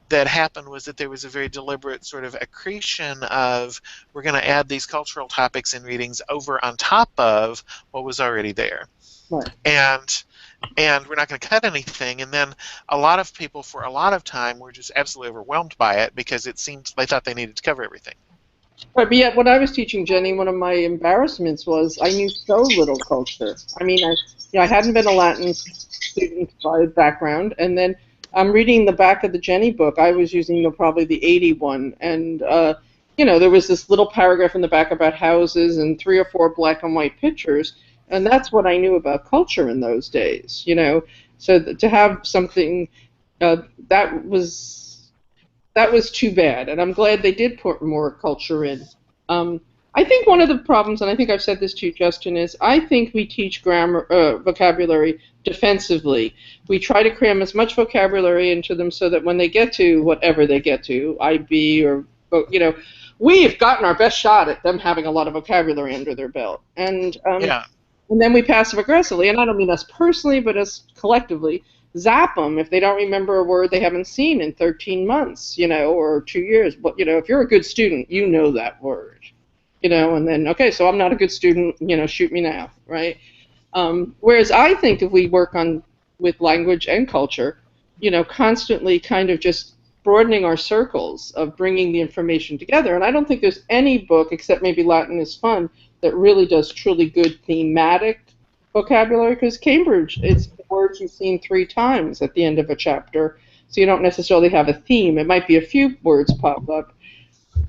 that happened was that there was a very deliberate sort of accretion of, we're going to add these cultural topics and readings over on top of what was already there, Right. and we're not going to cut anything. And then a lot of people for a lot of time were just absolutely overwhelmed by it because it seemed they thought they needed to cover everything. Right, but yet when I was teaching Jenny, one of my embarrassments was I knew so little culture. I mean, I hadn't been a Latin student by background, and then I'm reading the back of the Jenny book. I was using probably the 81, and there was this little paragraph in the back about houses and 3 or 4 black and white pictures, and that's what I knew about culture in those days. So to have something that was too bad, and I'm glad they did put more culture in. I think one of the problems, and I think I've said this to you, Justin, is I think we teach grammar, vocabulary defensively. We try to cram as much vocabulary into them so that when they get to whatever they get to, IB or, we've gotten our best shot at them having a lot of vocabulary under their belt. Yeah. And then we passive aggressively, and I don't mean us personally, but us collectively, zap them if they don't remember a word they haven't seen in 13 months, or 2 years. But, if you're a good student, you know that word. And then, okay, so I'm not a good student, shoot me now, right? Whereas I think if we work on with language and culture, constantly kind of just broadening our circles of bringing the information together. And I don't think there's any book, except maybe Latin is Fun, that really does truly good thematic vocabulary, because Cambridge, it's words you've seen 3 times at the end of a chapter, so you don't necessarily have a theme. It might be a few words pop up.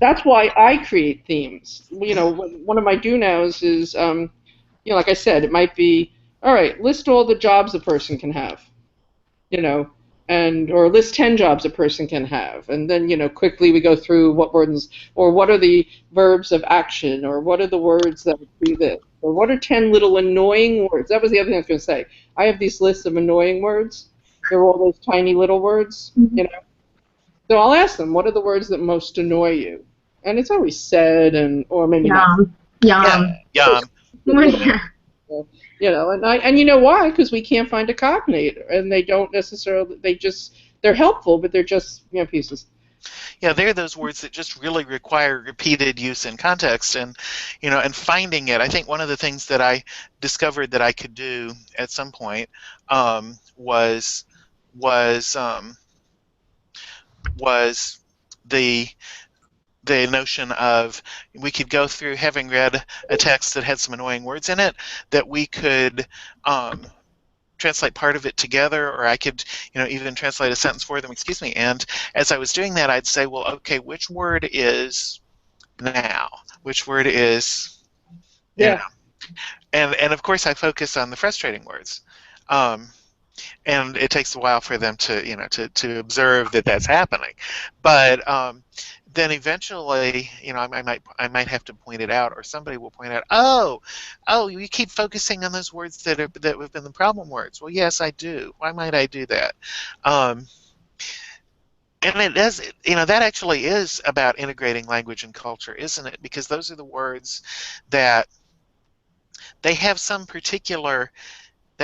That's why I create themes. One of my do nows is, like I said, it might be, all right, list all the jobs a person can have, or list 10 jobs a person can have. And then, quickly we go through what words, or what are the verbs of action, or what are the words that would be this, or what are 10 little annoying words. That was the other thing I was going to say. I have these lists of annoying words. They're all those tiny little words, So I'll ask them, what are the words that most annoy you? And it's always said, or maybe not. Yum. Yum. And you know why? Because we can't find a cognator, and they don't necessarily. They're helpful, but they're just pieces. Yeah, they're those words that just really require repeated use in context, and and finding it. I think one of the things that I discovered that I could do at some point was the notion of, we could go through, having read a text that had some annoying words in it, that we could translate part of it together, or I could even translate a sentence for them, excuse me, and as I was doing that, I'd say, well, okay, which word is now? Which word is and of course I focus on the frustrating words. And it takes a while for them to to observe that that's happening, but then eventually, I might have to point it out, or somebody will point out, oh, you keep focusing on those words that have been the problem words. Well, yes, I do. Why might I do that? And it does, that actually is about integrating language and culture, isn't it? Because those are the words that they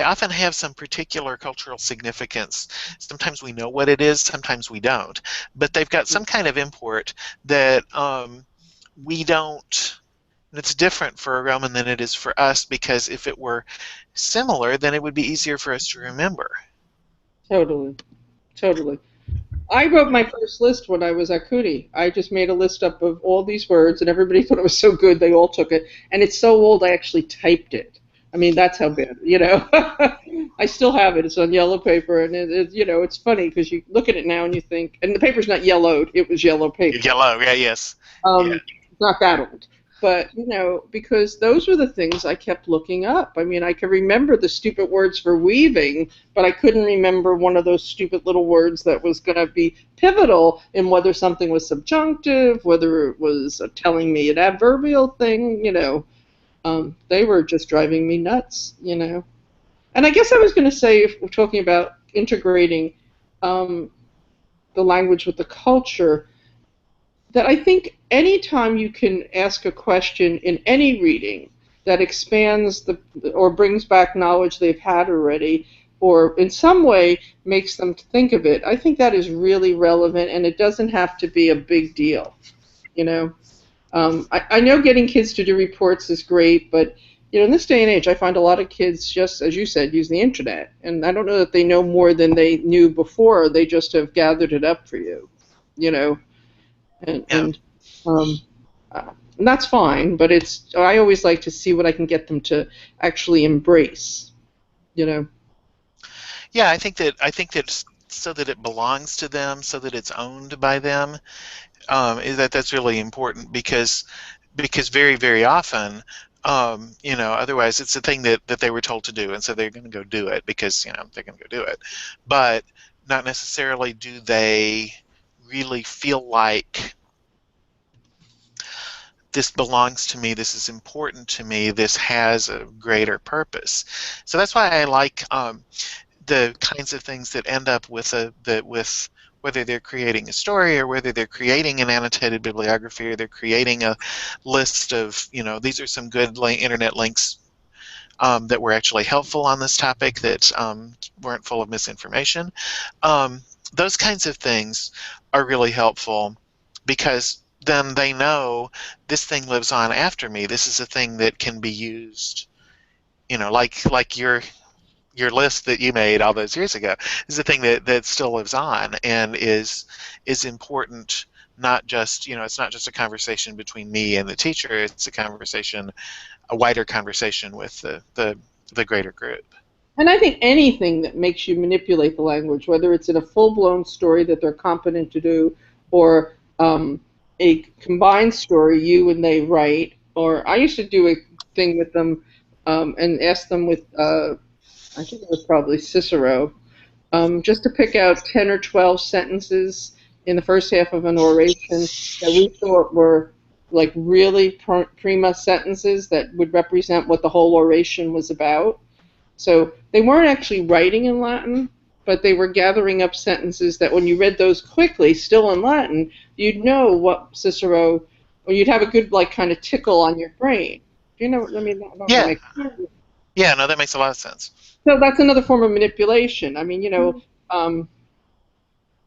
often have some particular cultural significance. Sometimes we know what it is, sometimes we don't. But they've got some kind of import that we don't. It's different for a Roman than it is for us, because if it were similar, then it would be easier for us to remember. Totally. I wrote my first list when I was at Cooney. I just made a list up of all these words, and everybody thought it was so good they all took it. And it's so old I actually typed it. I mean, that's how bad, I still have it. It's on yellow paper, and it's funny because you look at it now and you think, and the paper's not yellowed; it was yellow paper. Yellow, yeah, yes. It's not that old, but because those were the things I kept looking up. I mean, I could remember the stupid words for weaving, but I couldn't remember one of those stupid little words that was going to be pivotal in whether something was subjunctive, whether it was telling me an adverbial thing, they were just driving me nuts, And I guess I was going to say, if we're talking about integrating the language with the culture, that I think anytime you can ask a question in any reading that expands or brings back knowledge they've had already, or in some way makes them think of it, I think that is really relevant, and it doesn't have to be a big deal, I know getting kids to do reports is great, but in this day and age, I find a lot of kids, just as you said, use the internet, and I don't know that they know more than they knew before. They just have gathered it up for you, and that's fine. But I always like to see what I can get them to actually embrace, Yeah, I think that so that it belongs to them, so that it's owned by them. That's really important, because very, very often, otherwise it's a thing that they were told to do, and so they're going to go do it because they're going to go do it, but not necessarily do they really feel like this belongs to me, this is important to me, this has a greater purpose. So that's why I like the kinds of things that end up with with whether they're creating a story or whether they're creating an annotated bibliography or they're creating a list of, these are some good internet links that were actually helpful on this topic that weren't full of misinformation. Those kinds of things are really helpful because then they know this thing lives on after me. This is a thing that can be used, like your list that you made all those years ago is a thing that still lives on and is important. Not just, it's not just a conversation between me and the teacher. It's a wider conversation with the greater group. And I think anything that makes you manipulate the language, whether it's in a full-blown story that they're competent to do, or a combined story you and they write, or I used to do a thing with them and ask them with, I think it was probably Cicero, just to pick out 10 or 12 sentences in the first half of an oration that we thought were like really prima sentences that would represent what the whole oration was about. So they weren't actually writing in Latin, but they were gathering up sentences that when you read those quickly, still in Latin, you'd know what Cicero, or you'd have a good like kind of tickle on your brain. Do you know what I mean? Yeah. Yeah, no, that makes a lot of sense. So that's another form of manipulation. I mean,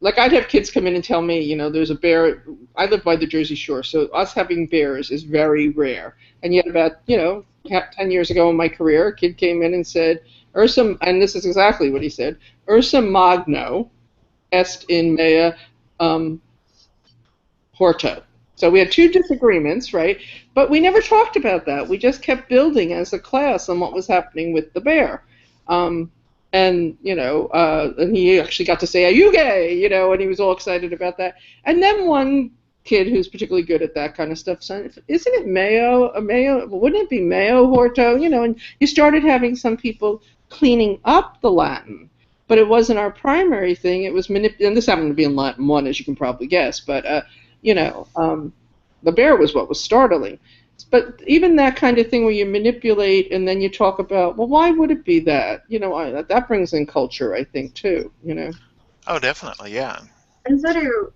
like I'd have kids come in and tell me, there's a bear. I live by the Jersey Shore, so us having bears is very rare. And yet about, 10 years ago in my career, a kid came in and said, Ursa, and this is exactly what he said, Ursa magno est in mea horto. So we had two disagreements, right? But we never talked about that. We just kept building as a class on what was happening with the bear. And he actually got to say, "Are you gay?" And he was all excited about that. And then one kid who's particularly good at that kind of stuff said, "Isn't it Mayo? Wouldn't it be Mayo Horto?" And you started having some people cleaning up the Latin, but it wasn't our primary thing. It was and this happened to be in Latin 1, as you can probably guess. But the bear was what was startling. But even that kind of thing where you manipulate and then you talk about, well, why would it be that? That brings in culture, I think, too. Oh, definitely, yeah. And so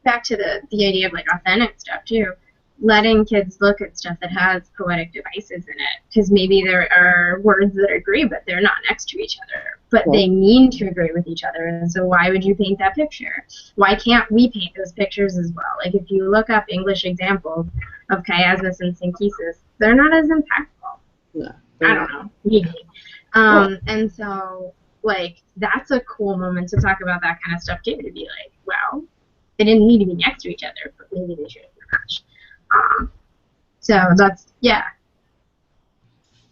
back to the idea of like authentic stuff too, letting kids look at stuff that has poetic devices in it, because maybe there are words that agree, but they're not next to each other, but they mean to agree with each other. And so why would you paint that picture? Why can't we paint those pictures as well? Like if you look up English examples of chiasmus and synthesis, they're not as impactful. Yeah, I don't know, maybe. And so like that's a cool moment to talk about that kind of stuff too, to be like, well, they didn't need to be next to each other, but maybe they should have matched. So that's, yeah.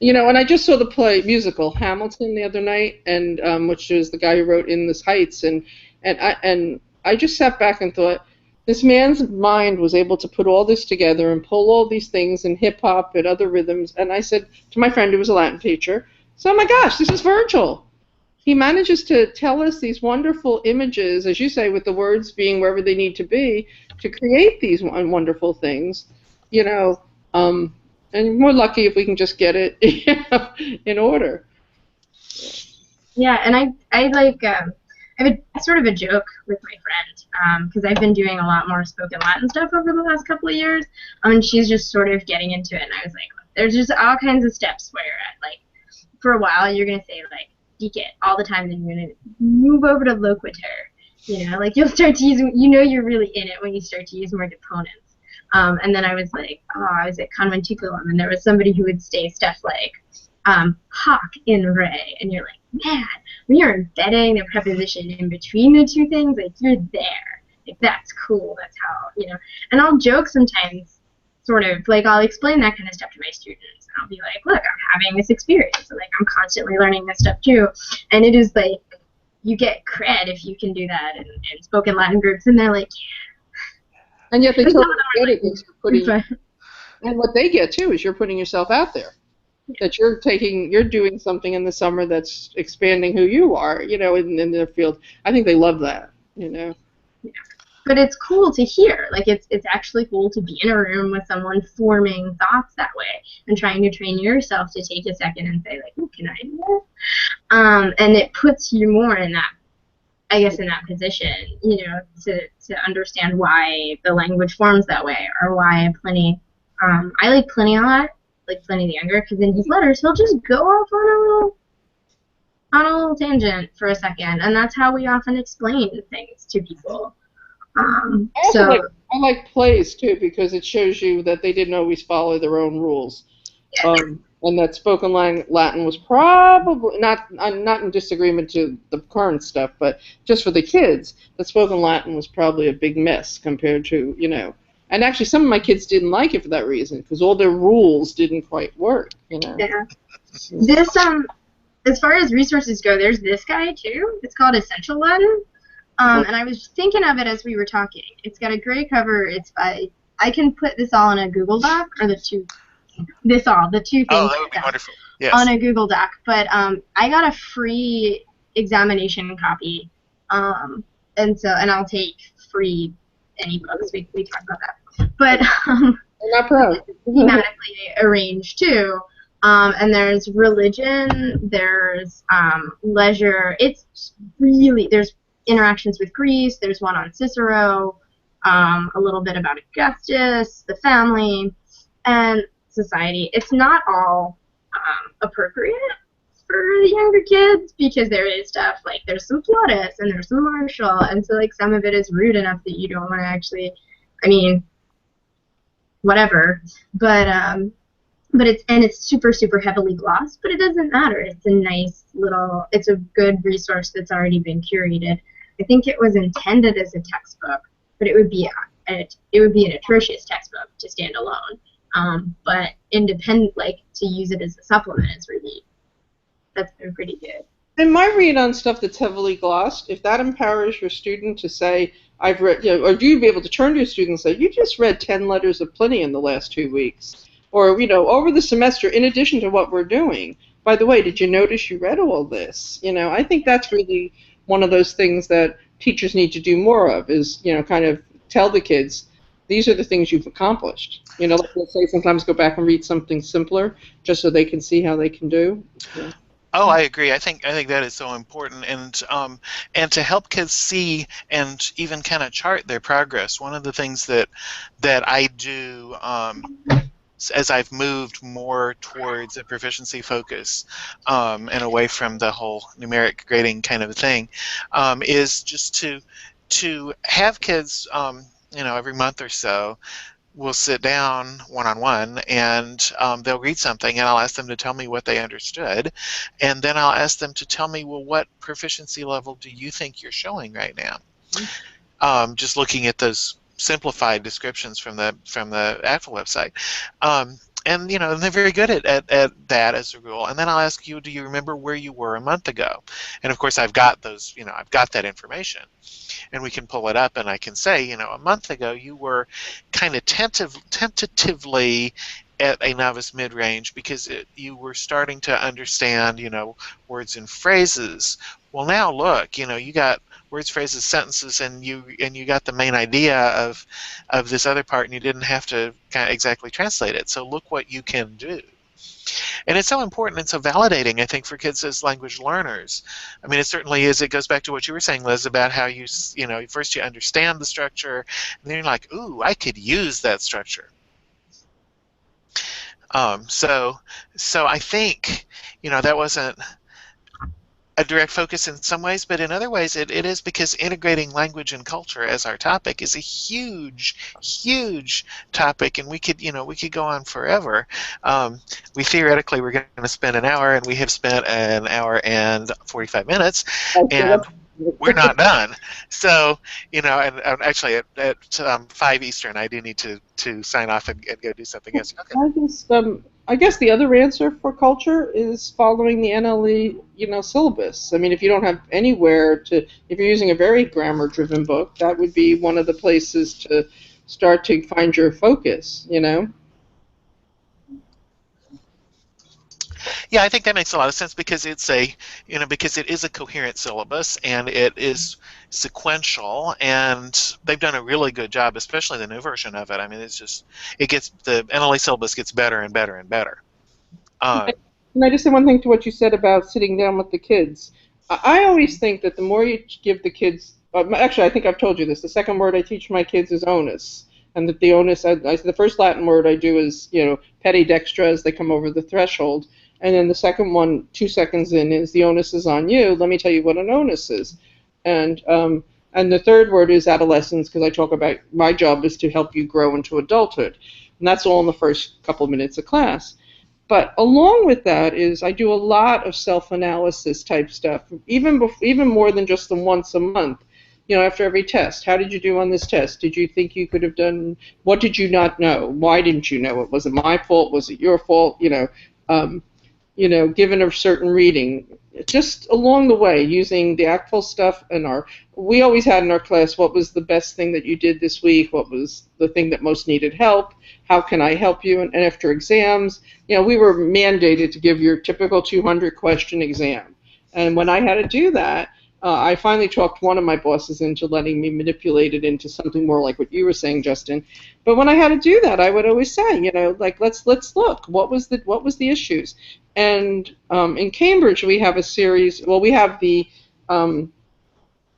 And I just saw the musical Hamilton the other night, and which is the guy who wrote In the Heights, and I just sat back and thought, this man's mind was able to put all this together and pull all these things in hip hop and other rhythms. And I said to my friend who was a Latin teacher, "So, oh my gosh, this is Virgil. He manages to tell us these wonderful images, as you say, with the words being wherever they need to be, to create these wonderful things, and we're lucky if we can just get it in order." Yeah, and I like, I have a sort of a joke with my friend, because I've been doing a lot more spoken Latin stuff over the last couple of years, and she's just sort of getting into it, and I was like, there's just all kinds of steps where you're at, like, for a while you're going to say, like, it all the time, then you're going to move over to loquitur, like you'll start to use, you're really in it when you start to use more deponents. And then I was like, I was at conventiculum, and there was somebody who would say stuff like, hoc in re, and you're like, man, when you're embedding the preposition in between the two things, like, you're there. Like, that's cool, that's how, And I'll joke sometimes, sort of, like, I'll explain that kind of stuff to my students. I'll be like, look, I'm having this experience, and like I'm constantly learning this stuff too, and it is like you get cred if you can do that in spoken Latin groups, and they're like, yeah. And yet they totally get it because you're putting, and what they get too is you're putting yourself out there, that you're doing something in the summer that's expanding who you are, in their field. I think they love that, Yeah. but it's cool to hear. Like it's actually cool to be in a room with someone forming thoughts that way and trying to train yourself to take a second and say like, oh, can I do this? And it puts you more in that, I guess, in that position, you know, to understand why the language forms that way, or why Pliny. I like Pliny a lot, like Pliny the Younger, because in his letters he'll just go off on a little tangent for a second, and that's how we often explain things to people. I like plays too, because it shows you that they didn't always follow their own rules. Yeah. And that spoken Latin was probably not. I'm not in disagreement to the current stuff, but just for the kids, that spoken Latin was probably a big mess compared to, you know. And actually, some of my kids didn't like it for that reason, because all their rules didn't quite work, you know. Yeah. This as far as resources go, there's this guy too. It's called Essential Latin. And I was thinking of it as we were talking. It's got a gray cover. It's by. I can put this all in a Google Doc, or the two things. Oh, that would be wonderful. Yes. On a Google Doc. But I got a free examination copy, and I'll take free any books. We talk about that. But I'm not proud. thematically arranged too. And there's religion. There's leisure. It's really there's interactions with Greece. There's one on Cicero. A little bit about Augustus, the family, and society. It's not all appropriate for the younger kids, because there is stuff like there's some Plautus and there's some Martial, and so like some of it is rude enough that you don't want to actually, I mean, whatever. But it's super, super heavily glossed, but it doesn't matter. It's a nice little, it's a good resource that's already been curated. I think it was intended as a textbook, but it would be an atrocious textbook to stand alone. But independent, like to use it as a supplement, that's been pretty good. And my read on stuff that's heavily glossed, if that empowers your student to say, I've read, you know, or do you be able to turn to your student and say, you just read 10 letters of Pliny in the last 2 weeks? Or, you know, over the semester, in addition to what we're doing, by the way, did you notice you read all this? You know, I think that's really one of those things that teachers need to do more of, is, you know, kind of tell the kids, these are the things you've accomplished. You know, like let's say sometimes go back and read something simpler, just so they can see how they can do. Yeah. Oh, I agree. I think that is so important, and to help kids see and even kind of chart their progress. One of the things that I do as I've moved more towards a proficiency focus and away from the whole numeric grading kind of thing, is just to have kids, you know, every month or so, we'll sit down one-on-one and they'll read something, and I'll ask them to tell me what they understood, and then I'll ask them to tell me, well, what proficiency level do you think you're showing right now? Just looking at those simplified descriptions from the actual website. And you know, they're very good at that as a rule. And then I'll ask you, do you remember where you were a month ago? And of course I've got those, you know, I've got that information. And we can pull it up and I can say, you know, a month ago you were kind of tentatively at a novice mid-range because you were starting to understand, you know, words and phrases. Well, now look, you know, you got words, phrases, sentences, and you got the main idea of this other part, and you didn't have to kind of exactly translate it. So look what you can do. And it's so important and so validating, I think, for kids as language learners. I mean, it certainly is. It goes back to what you were saying, Liz, about how you know, first you understand the structure, and then you're like, ooh, I could use that structure. So I think, you know, that wasn't a direct focus in some ways, but in other ways it is, because integrating language and culture as our topic is a huge topic, and we could go on forever. We theoretically were going to spend an hour, and we have spent an hour and 45 minutes, and we're not done. So, you know, and actually at 5 Eastern I do need to sign off and go do something else. Okay. I guess the other answer for culture is following the NLE, you know, syllabus. I mean, if you don't have anywhere to, if you're using a very grammar-driven book, that would be one of the places to start to find your focus, you know. Yeah, I think that makes a lot of sense because it's a, because it is a coherent syllabus and it is sequential, and they've done a really good job, especially the new version of it. I mean, the NLA syllabus gets better and better and better. Can I just say one thing to what you said about sitting down with the kids? I always think that the more you give the kids, actually, I think I've told you this. The second word I teach my kids is onus, and that the onus, the first Latin word I do is, pedi dextra as they come over the threshold, and then the second one, 2 seconds in, is the onus is on you. Let me tell you what an onus is, and the third word is adolescence, because I talk about my job is to help you grow into adulthood, and that's all in the first couple of minutes of class. But along with that is I do a lot of self-analysis type stuff, even more than just the once a month. After every test, how did you do on this test? Did you think you could have done? What did you not know? Why didn't you know it? Was it my fault? Was it your fault? Given a certain reading, just along the way, using the ACTFL stuff we always had in our class, what was the best thing that you did this week? What was the thing that most needed help? How can I help you? And after exams, we were mandated to give your typical 200 question exam. And when I had to do that, I finally talked one of my bosses into letting me manipulate it into something more like what you were saying, Justin. But when I had to do that, I would always say, let's look. What was the issues? And in Cambridge, we have a series. Well, we have the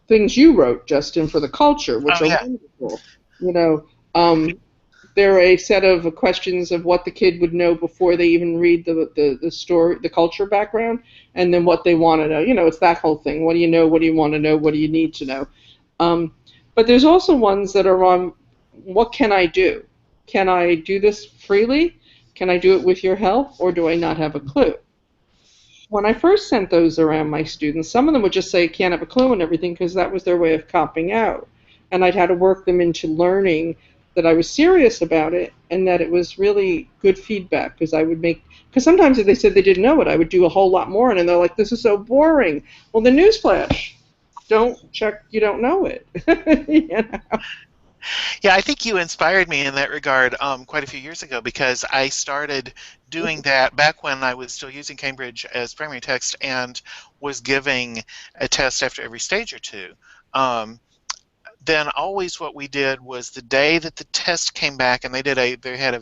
things you wrote, Justin, for the culture, which Oh, are yeah. wonderful. They're a set of questions of what the kid would know before they even read the story, the culture background, and then what they want to know. It's that whole thing. What do you know? What do you want to know? What do you need to know? But there's also ones that are on what can I do? Can I do this freely? Can I do it with your help? Or do I not have a clue? When I first sent those around my students, some of them would just say, can't have a clue and everything, because that was their way of copping out. And I'd had to work them into learning that I was serious about it and that it was really good feedback, because sometimes if they said they didn't know it, I would do a whole lot more, and they're like, this is so boring. Well, the newsflash, don't check, you don't know it. Yeah, I think you inspired me in that regard quite a few years ago, because I started doing that back when I was still using Cambridge as primary text and was giving a test after every stage or two. Then always what we did was the day that the test came back, and they had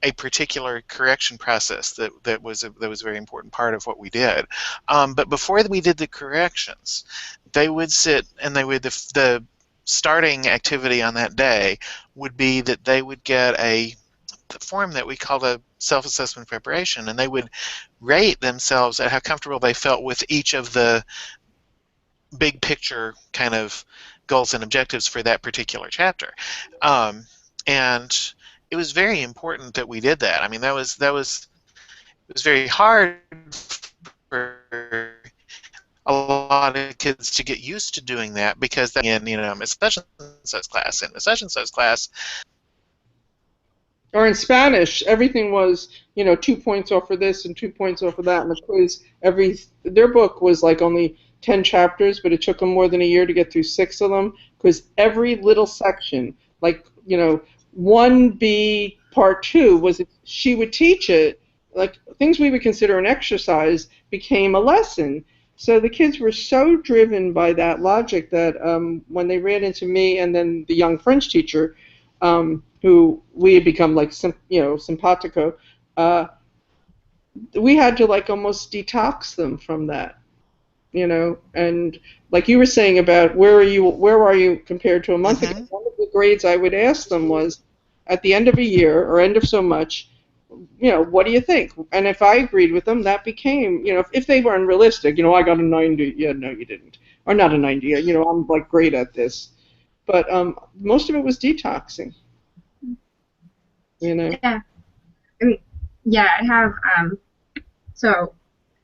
a particular correction process that was a very important part of what we did. But before we did the corrections, they would sit and the starting activity on that day would be that they would get the form that we called a self-assessment preparation, and they would rate themselves at how comfortable they felt with each of the big picture kind of goals and objectives for that particular chapter. And it was very important that we did that. I mean, it was very hard for a lot of kids to get used to doing that, because then a such and such class and a such and such class. Or in Spanish, everything was 2 points off for this and 2 points off for that, and the quiz. Their book was like only 10 chapters, but it took them more than a year to get through 6 of them, because every little section, like 1B part 2 she would teach it, like things we would consider an exercise became a lesson. So the kids were so driven by that logic that when they ran into me and then the young French teacher, who we had become like simpatico, we had to like almost detox them from that, and like you were saying about where are you compared to a month ago. One of the grades I would ask them was, at the end of a year or end of so much, what do you think? And if I agreed with them, that became, if they were unrealistic, I got a 90. Yeah, no, you didn't. Or not a 90. I'm like great at this. But most of it was detoxing. Yeah. I mean, yeah, I have, so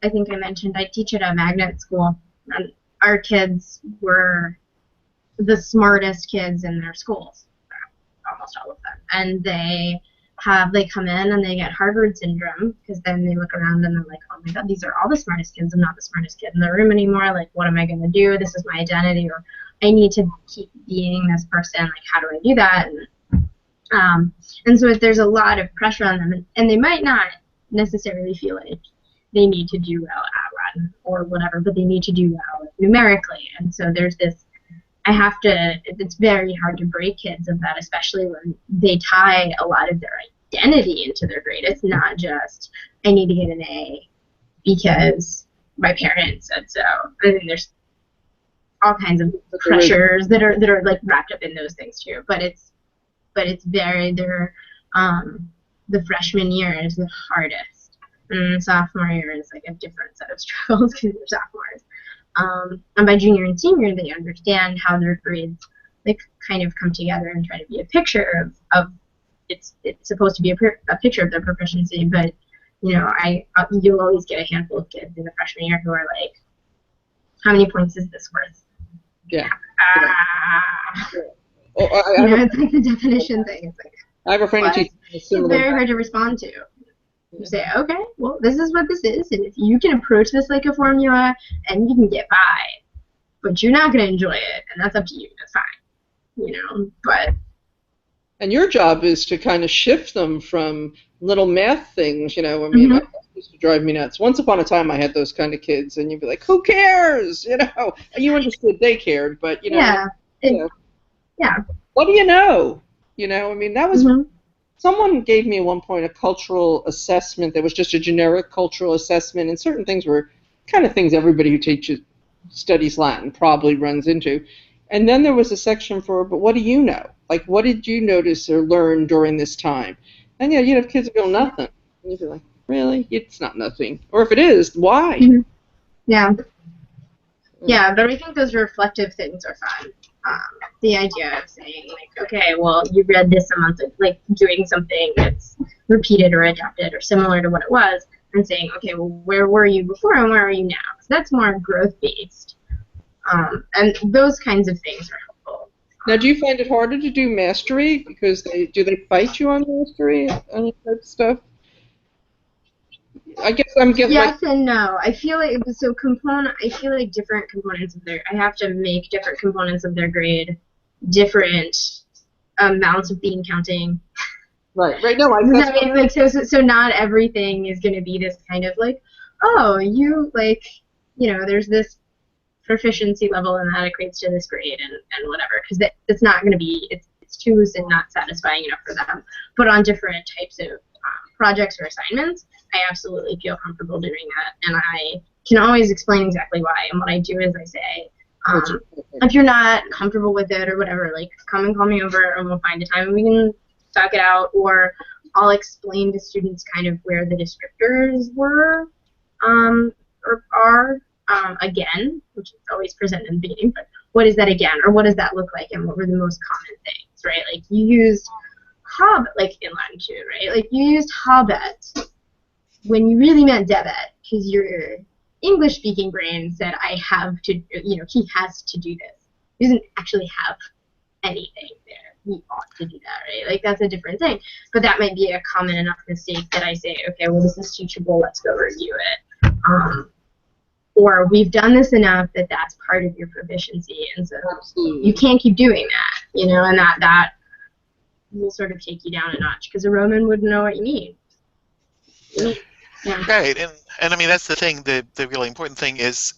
I think I mentioned I teach at a magnet school, and our kids were the smartest kids in their schools, almost all of them. And they come in and they get Harvard syndrome, because then they look around and they're like, oh my God, these are all the smartest kids. I'm not the smartest kid in the room anymore. Like, what am I going to do? This is my identity, or I need to keep being this person. Like, how do I do that? And so there's a lot of pressure on them, and they might not necessarily feel it they need to do well at Latin or whatever, but they need to do well numerically. And so there's this, it's very hard to break kids of that, especially when they tie a lot of their identity into their grade. It's not just, I need to get an A because my parents said so. I mean, there's all kinds of pressures that are like wrapped up in those things too. But it's very, the freshman year is the hardest. And the sophomore year is like a different set of struggles because they're sophomores. And by junior and senior, they understand how their grades like kind of come together and try to be a picture of it's supposed to be a picture of their proficiency. But you know, you'll always get a handful of kids in the freshman year who are like, how many points is this worth? Yeah. It's like the definition thing. It's like, I have a friend who teaches it's very hard to respond to. You say, okay, well, this is what this is, and if you can approach this like a formula, and you can get by, but you're not going to enjoy it, and that's up to you. That's fine, you know. But and your job is to kind of shift them from little math things, you know. I mean, that used to drive me nuts. Once upon a time, I had those kind of kids, and you'd be like, "Who cares?" You know. And you understood they cared, but you know. Yeah. What do you know? You know. I mean, that was. Someone gave me at one point a cultural assessment that was just a generic cultural assessment, and certain things were kind of things everybody who studies Latin probably runs into. And then there was a section for, but what do you know? Like, what did you notice or learn during this time? And yeah, you'd have kids go, nothing. And you'd be like, really? It's not nothing. Or if it is, why? Yeah. Yeah, but I think those reflective things are fun. The idea of saying, like, okay, well, you read this a month, like doing something that's repeated or adapted or similar to what it was, and saying, okay, well, where were you before and where are you now? So that's more growth-based. And those kinds of things are helpful. Now, do you find it harder to do mastery? Because do they fight you on mastery and that stuff? I guess I'm getting yes and no. I feel like I feel like different components of I have to make different components of their grade different amounts of bean counting. Right. No, I mean, like so not everything is going to be this kind of like, oh, you like, you know, there's this proficiency level and that equates to this grade and whatever, because it's not going to be it's too loose and not satisfying enough for them. But on different types of projects or assignments, I absolutely feel comfortable doing that, and I can always explain exactly why. And what I do is I say, if you're not comfortable with it or whatever, like, come and call me over and we'll find a time and we can talk it out, or I'll explain to students kind of where the descriptors were or are again, which is always present in the beginning, but what is that again, or what does that look like, and what were the most common things, right? Like, you used like in Latin too, right? Like, you used habet when you really meant debet, because your English-speaking brain said, I have to, you know, he has to do this. He doesn't actually have anything there. He ought to do that, right? Like, that's a different thing. But that might be a common enough mistake that I say, okay, well, this is teachable, let's go review it. Or we've done this enough that that's part of your proficiency, and so you can't keep doing that, you know, and that will sort of take you down a notch, because a Roman wouldn't know what you need. Yeah. Right, and I mean, that's the thing. The really important thing is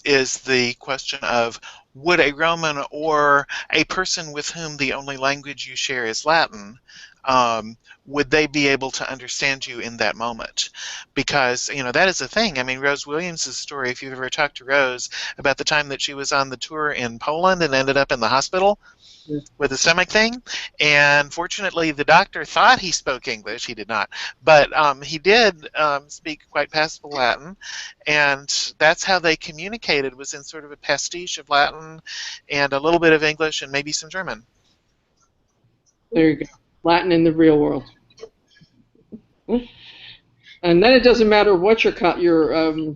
the question of, would a Roman or a person with whom the only language you share is Latin, would they be able to understand you in that moment? Because, you know, that is the thing. I mean, Rose Williams' story, if you've ever talked to Rose about the time that she was on the tour in Poland and ended up in the hospital with a stomach thing, and fortunately the doctor thought he spoke English. He did not, but he did speak quite passable Latin, and that's how they communicated, was in sort of a pastiche of Latin and a little bit of English and maybe some German. There you go. Latin in the real world. And then it doesn't matter what your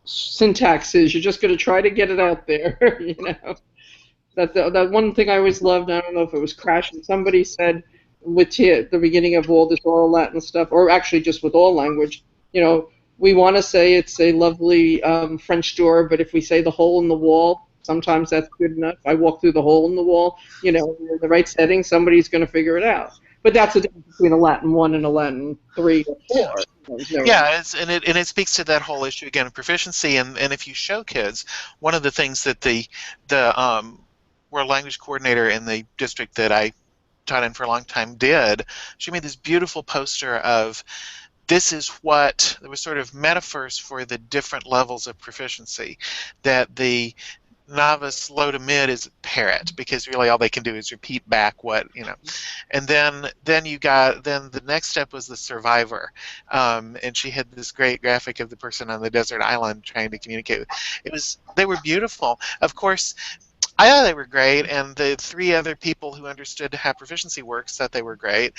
syntax is. You're just going to try to get it out there, you know. That one thing I always loved, I don't know if it was Crash, and somebody said at the beginning of all this oral Latin stuff, or actually just with all language, you know, we want to say it's a lovely French door, but if we say the hole in the wall, sometimes that's good enough. I walk through the hole in the wall, you know, in the right setting, somebody's going to figure it out. But that's the difference between a Latin 1 and a Latin 3 or 4. Yeah, and it speaks to that whole issue again of proficiency, and if you show kids, one of the things that the world language coordinator in the district that I taught in for a long time did, she made this beautiful poster of this is what there was sort of metaphors for the different levels of proficiency, that the novice low to mid is parrot because really all they can do is repeat back what and then the next step was the survivor, and she had this great graphic of the person on the desert island trying to communicate. They were beautiful. Of course, I thought they were great, and the three other people who understood how proficiency works thought they were great,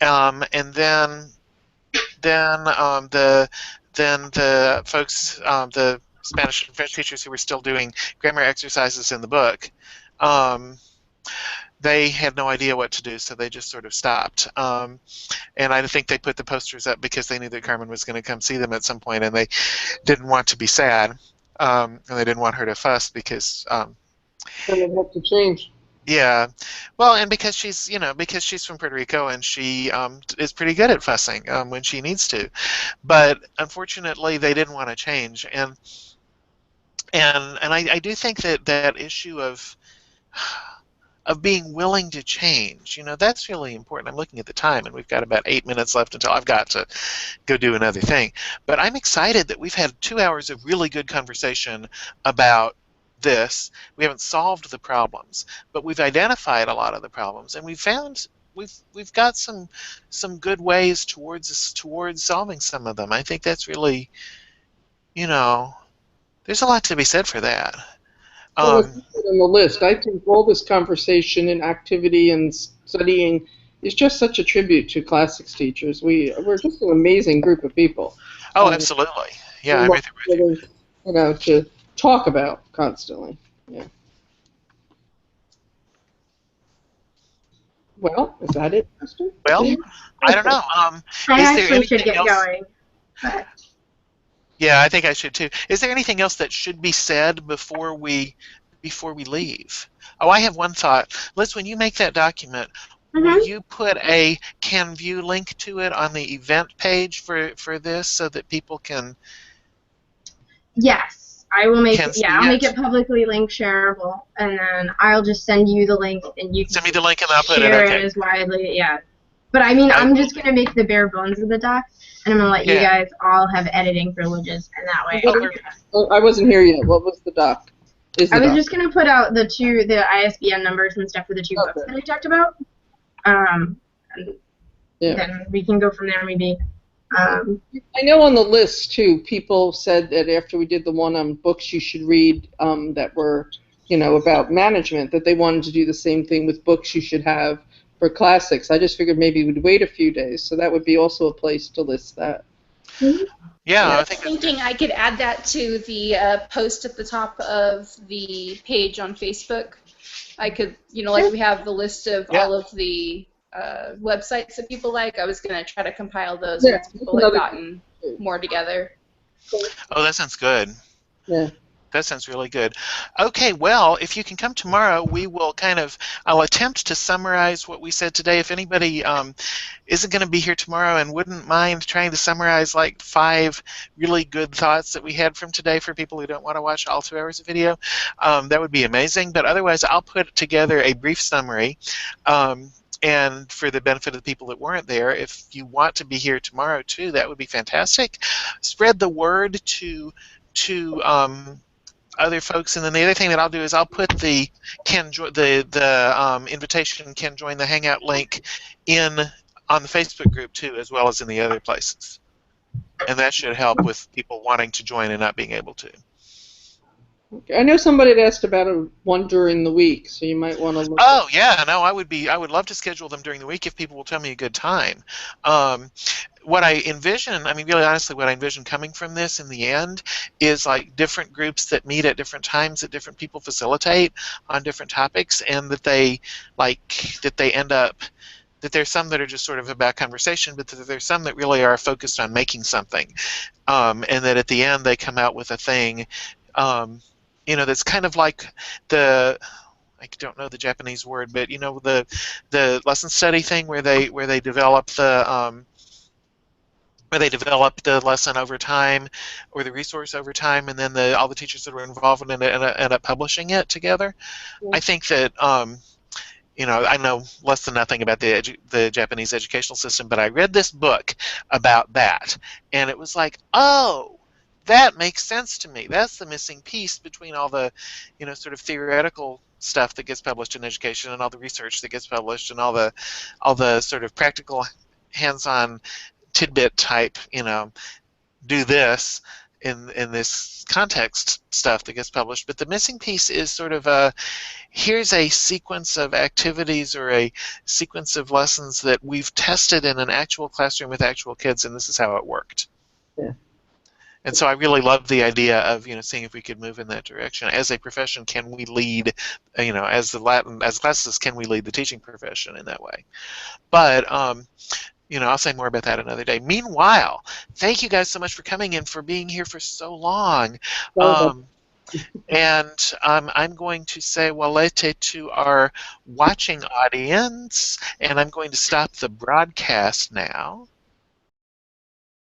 and then the folks, the Spanish and French teachers who were still doing grammar exercises in the book, they had no idea what to do, so they just sort of stopped. And I think they put the posters up because they knew that Carmen was going to come see them at some point, and they didn't want to be sad, and they didn't want her to fuss because. Then it had to change. Yeah, well, and because she's from Puerto Rico and she is pretty good at fussing when she needs to, but unfortunately they didn't want to change, and I do think that issue of being willing to change, that's really important. I'm looking at the time, and we've got about 8 minutes left until I've got to go do another thing. But I'm excited that we've had 2 hours of really good conversation about this. We haven't solved the problems, but we've identified a lot of the problems, and we've got some good ways towards solving some of them. I think that's really, there's a lot to be said for that. Well, let's put it on the list. I think all this conversation and activity and studying is just such a tribute to classics teachers. We're just an amazing group of people. Oh, absolutely. Yeah, I'm right there with you. To talk about constantly. Yeah. Well, is that it, Esther? Well, I don't know. I is there actually should anything get else? going. But Yeah, I think I should too. Is there anything else that should be said before we leave? Oh, I have one thought. Liz, when you make that document, will you put a can view link to it on the event page for this so that people can? yes, I will make it. See Yeah, I'll make it publicly link shareable, and then I'll just send you the link, and you can Send me the link and I'll put it. share Okay. it as widely. Yeah, but I mean, I'm just gonna make the bare bones of the doc, and I'm gonna let you guys all have editing privileges, and that way. I wasn't here yet. What was the doc? I was just gonna put out the ISBN numbers and stuff for the 2 books that I talked about. And then we can go from there, maybe. I know on the list too, people said that after we did the one on books you should read that were, about management, that they wanted to do the same thing with books you should have for classics. I just figured maybe we'd wait a few days, so that would be also a place to list that. Yeah, I I was think thinking I could add that to the post at the top of the page on Facebook. I could, like we have the list of all of the websites that people like. I was going to try to compile those once people have gotten more together. Oh, that sounds good. Yeah. That sounds really good. Okay, well, if you can come tomorrow, we will I'll attempt to summarize what we said today. If anybody isn't going to be here tomorrow and wouldn't mind trying to summarize like 5 really good thoughts that we had from today for people who don't want to watch all 2 hours of video, that would be amazing. But otherwise, I'll put together a brief summary. And for the benefit of the people that weren't there, if you want to be here tomorrow too, that would be fantastic. Spread the word to other folks, and then the other thing that I'll do is I'll put the invitation can join the Hangout link on the Facebook group too, as well as in the other places, and that should help with people wanting to join and not being able to. I know somebody had asked about one during the week, so you might want to look. Oh yeah, no, I would love to schedule them during the week if people will tell me a good time. What I envision, really honestly, what I envision coming from this in the end is like different groups that meet at different times that different people facilitate on different topics, and that they end up that there's some that are just sort of about conversation, but that there's some that really are focused on making something, and that at the end they come out with a thing. That's kind of like I I don't know the Japanese word, but you know, the lesson study thing where they develop the lesson over time, or the resource over time, and then all the teachers that were involved in it end up publishing it together. Yeah. I think that you know, I know less than nothing about the Japanese educational system, but I read this book about that, and it was like, oh, that makes sense to me. That's the missing piece between all the, you know, sort of theoretical stuff that gets published in education, and all the research that gets published, and all the sort of practical, hands-on tidbit type, you know, do this in this context stuff that gets published. But the missing piece is sort of here's a sequence of activities or a sequence of lessons that we've tested in an actual classroom with actual kids, and this is how it worked. Yeah. And so I really love the idea of, you know, seeing if we could move in that direction. As a profession, can we lead, you know, as classes, can we lead the teaching profession in that way? But you know, I'll say more about that another day. Meanwhile, thank you guys so much for coming and for being here for so long. And I'm going to say walete to our watching audience, and I'm going to stop the broadcast now.